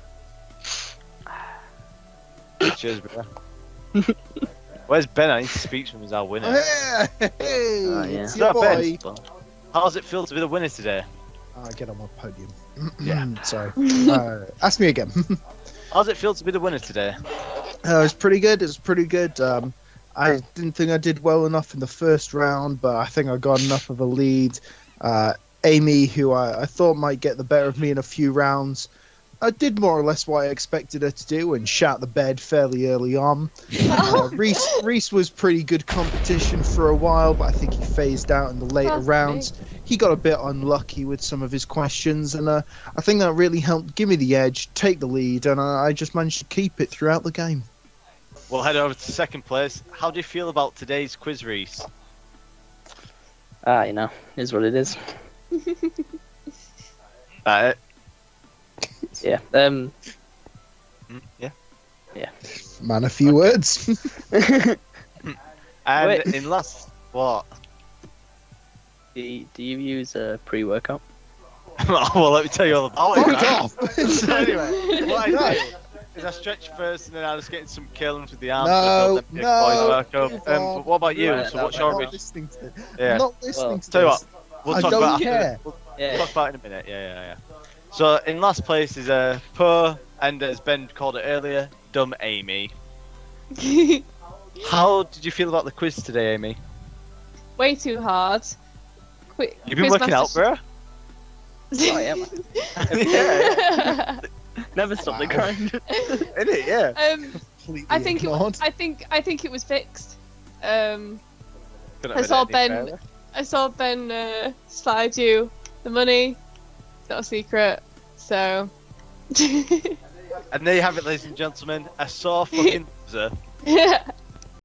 Cheers, bro. Where's Ben? I need to speak to him as our winner. Hey, Oh, yeah. it's your So, Ben. boy. How does it feel to be the winner today? Get on my podium. Yeah. Sorry. Ask me again. How does it feel to be the winner today? It was pretty good. It was pretty good. I didn't think I did well enough in the first round, but I think I got enough of a lead. Amy, who I thought might get the better of me in a few rounds, I did more or less what I expected her to do and shout the bed fairly early on. Reese was pretty good competition for a while, but I think he phased out in the later That's rounds. He got a bit unlucky with some of his questions, and I think that really helped give me the edge, take the lead, and I just managed to keep it throughout the game. We'll head over to second place. How do you feel about today's quiz, Reese? You know, is what it is. Uh, Yeah. yeah. Man, a few words. And Wait. in last, what? Do you use a pre-workout? Well, let me tell you all about it. Fuck right? off. So anyway, what I do is I stretch first, and then I just get in some kills with the arms. to build them big boys back up. But what about you? Right, So what's I'm your I'm reach? not listening to it. Yeah. I'm not listening to Tell you this. what, we'll I talk don't about care. We'll Yeah. talk about it in a minute. Yeah. So in last place is poor, and as Ben called it earlier, dumb Amy. How did you feel about the quiz today, Amy? Way too hard. You've been working out, bro. Oh, yeah, man. Yeah, Never stop the Wow. grind. isn't it? Yeah. Completely I think ignored. I think it was fixed. Couldn't have I been saw any Ben. fairer. I saw Ben slide you the money. It's not a secret. So. And there you have it, ladies and gentlemen. A sore fucking loser.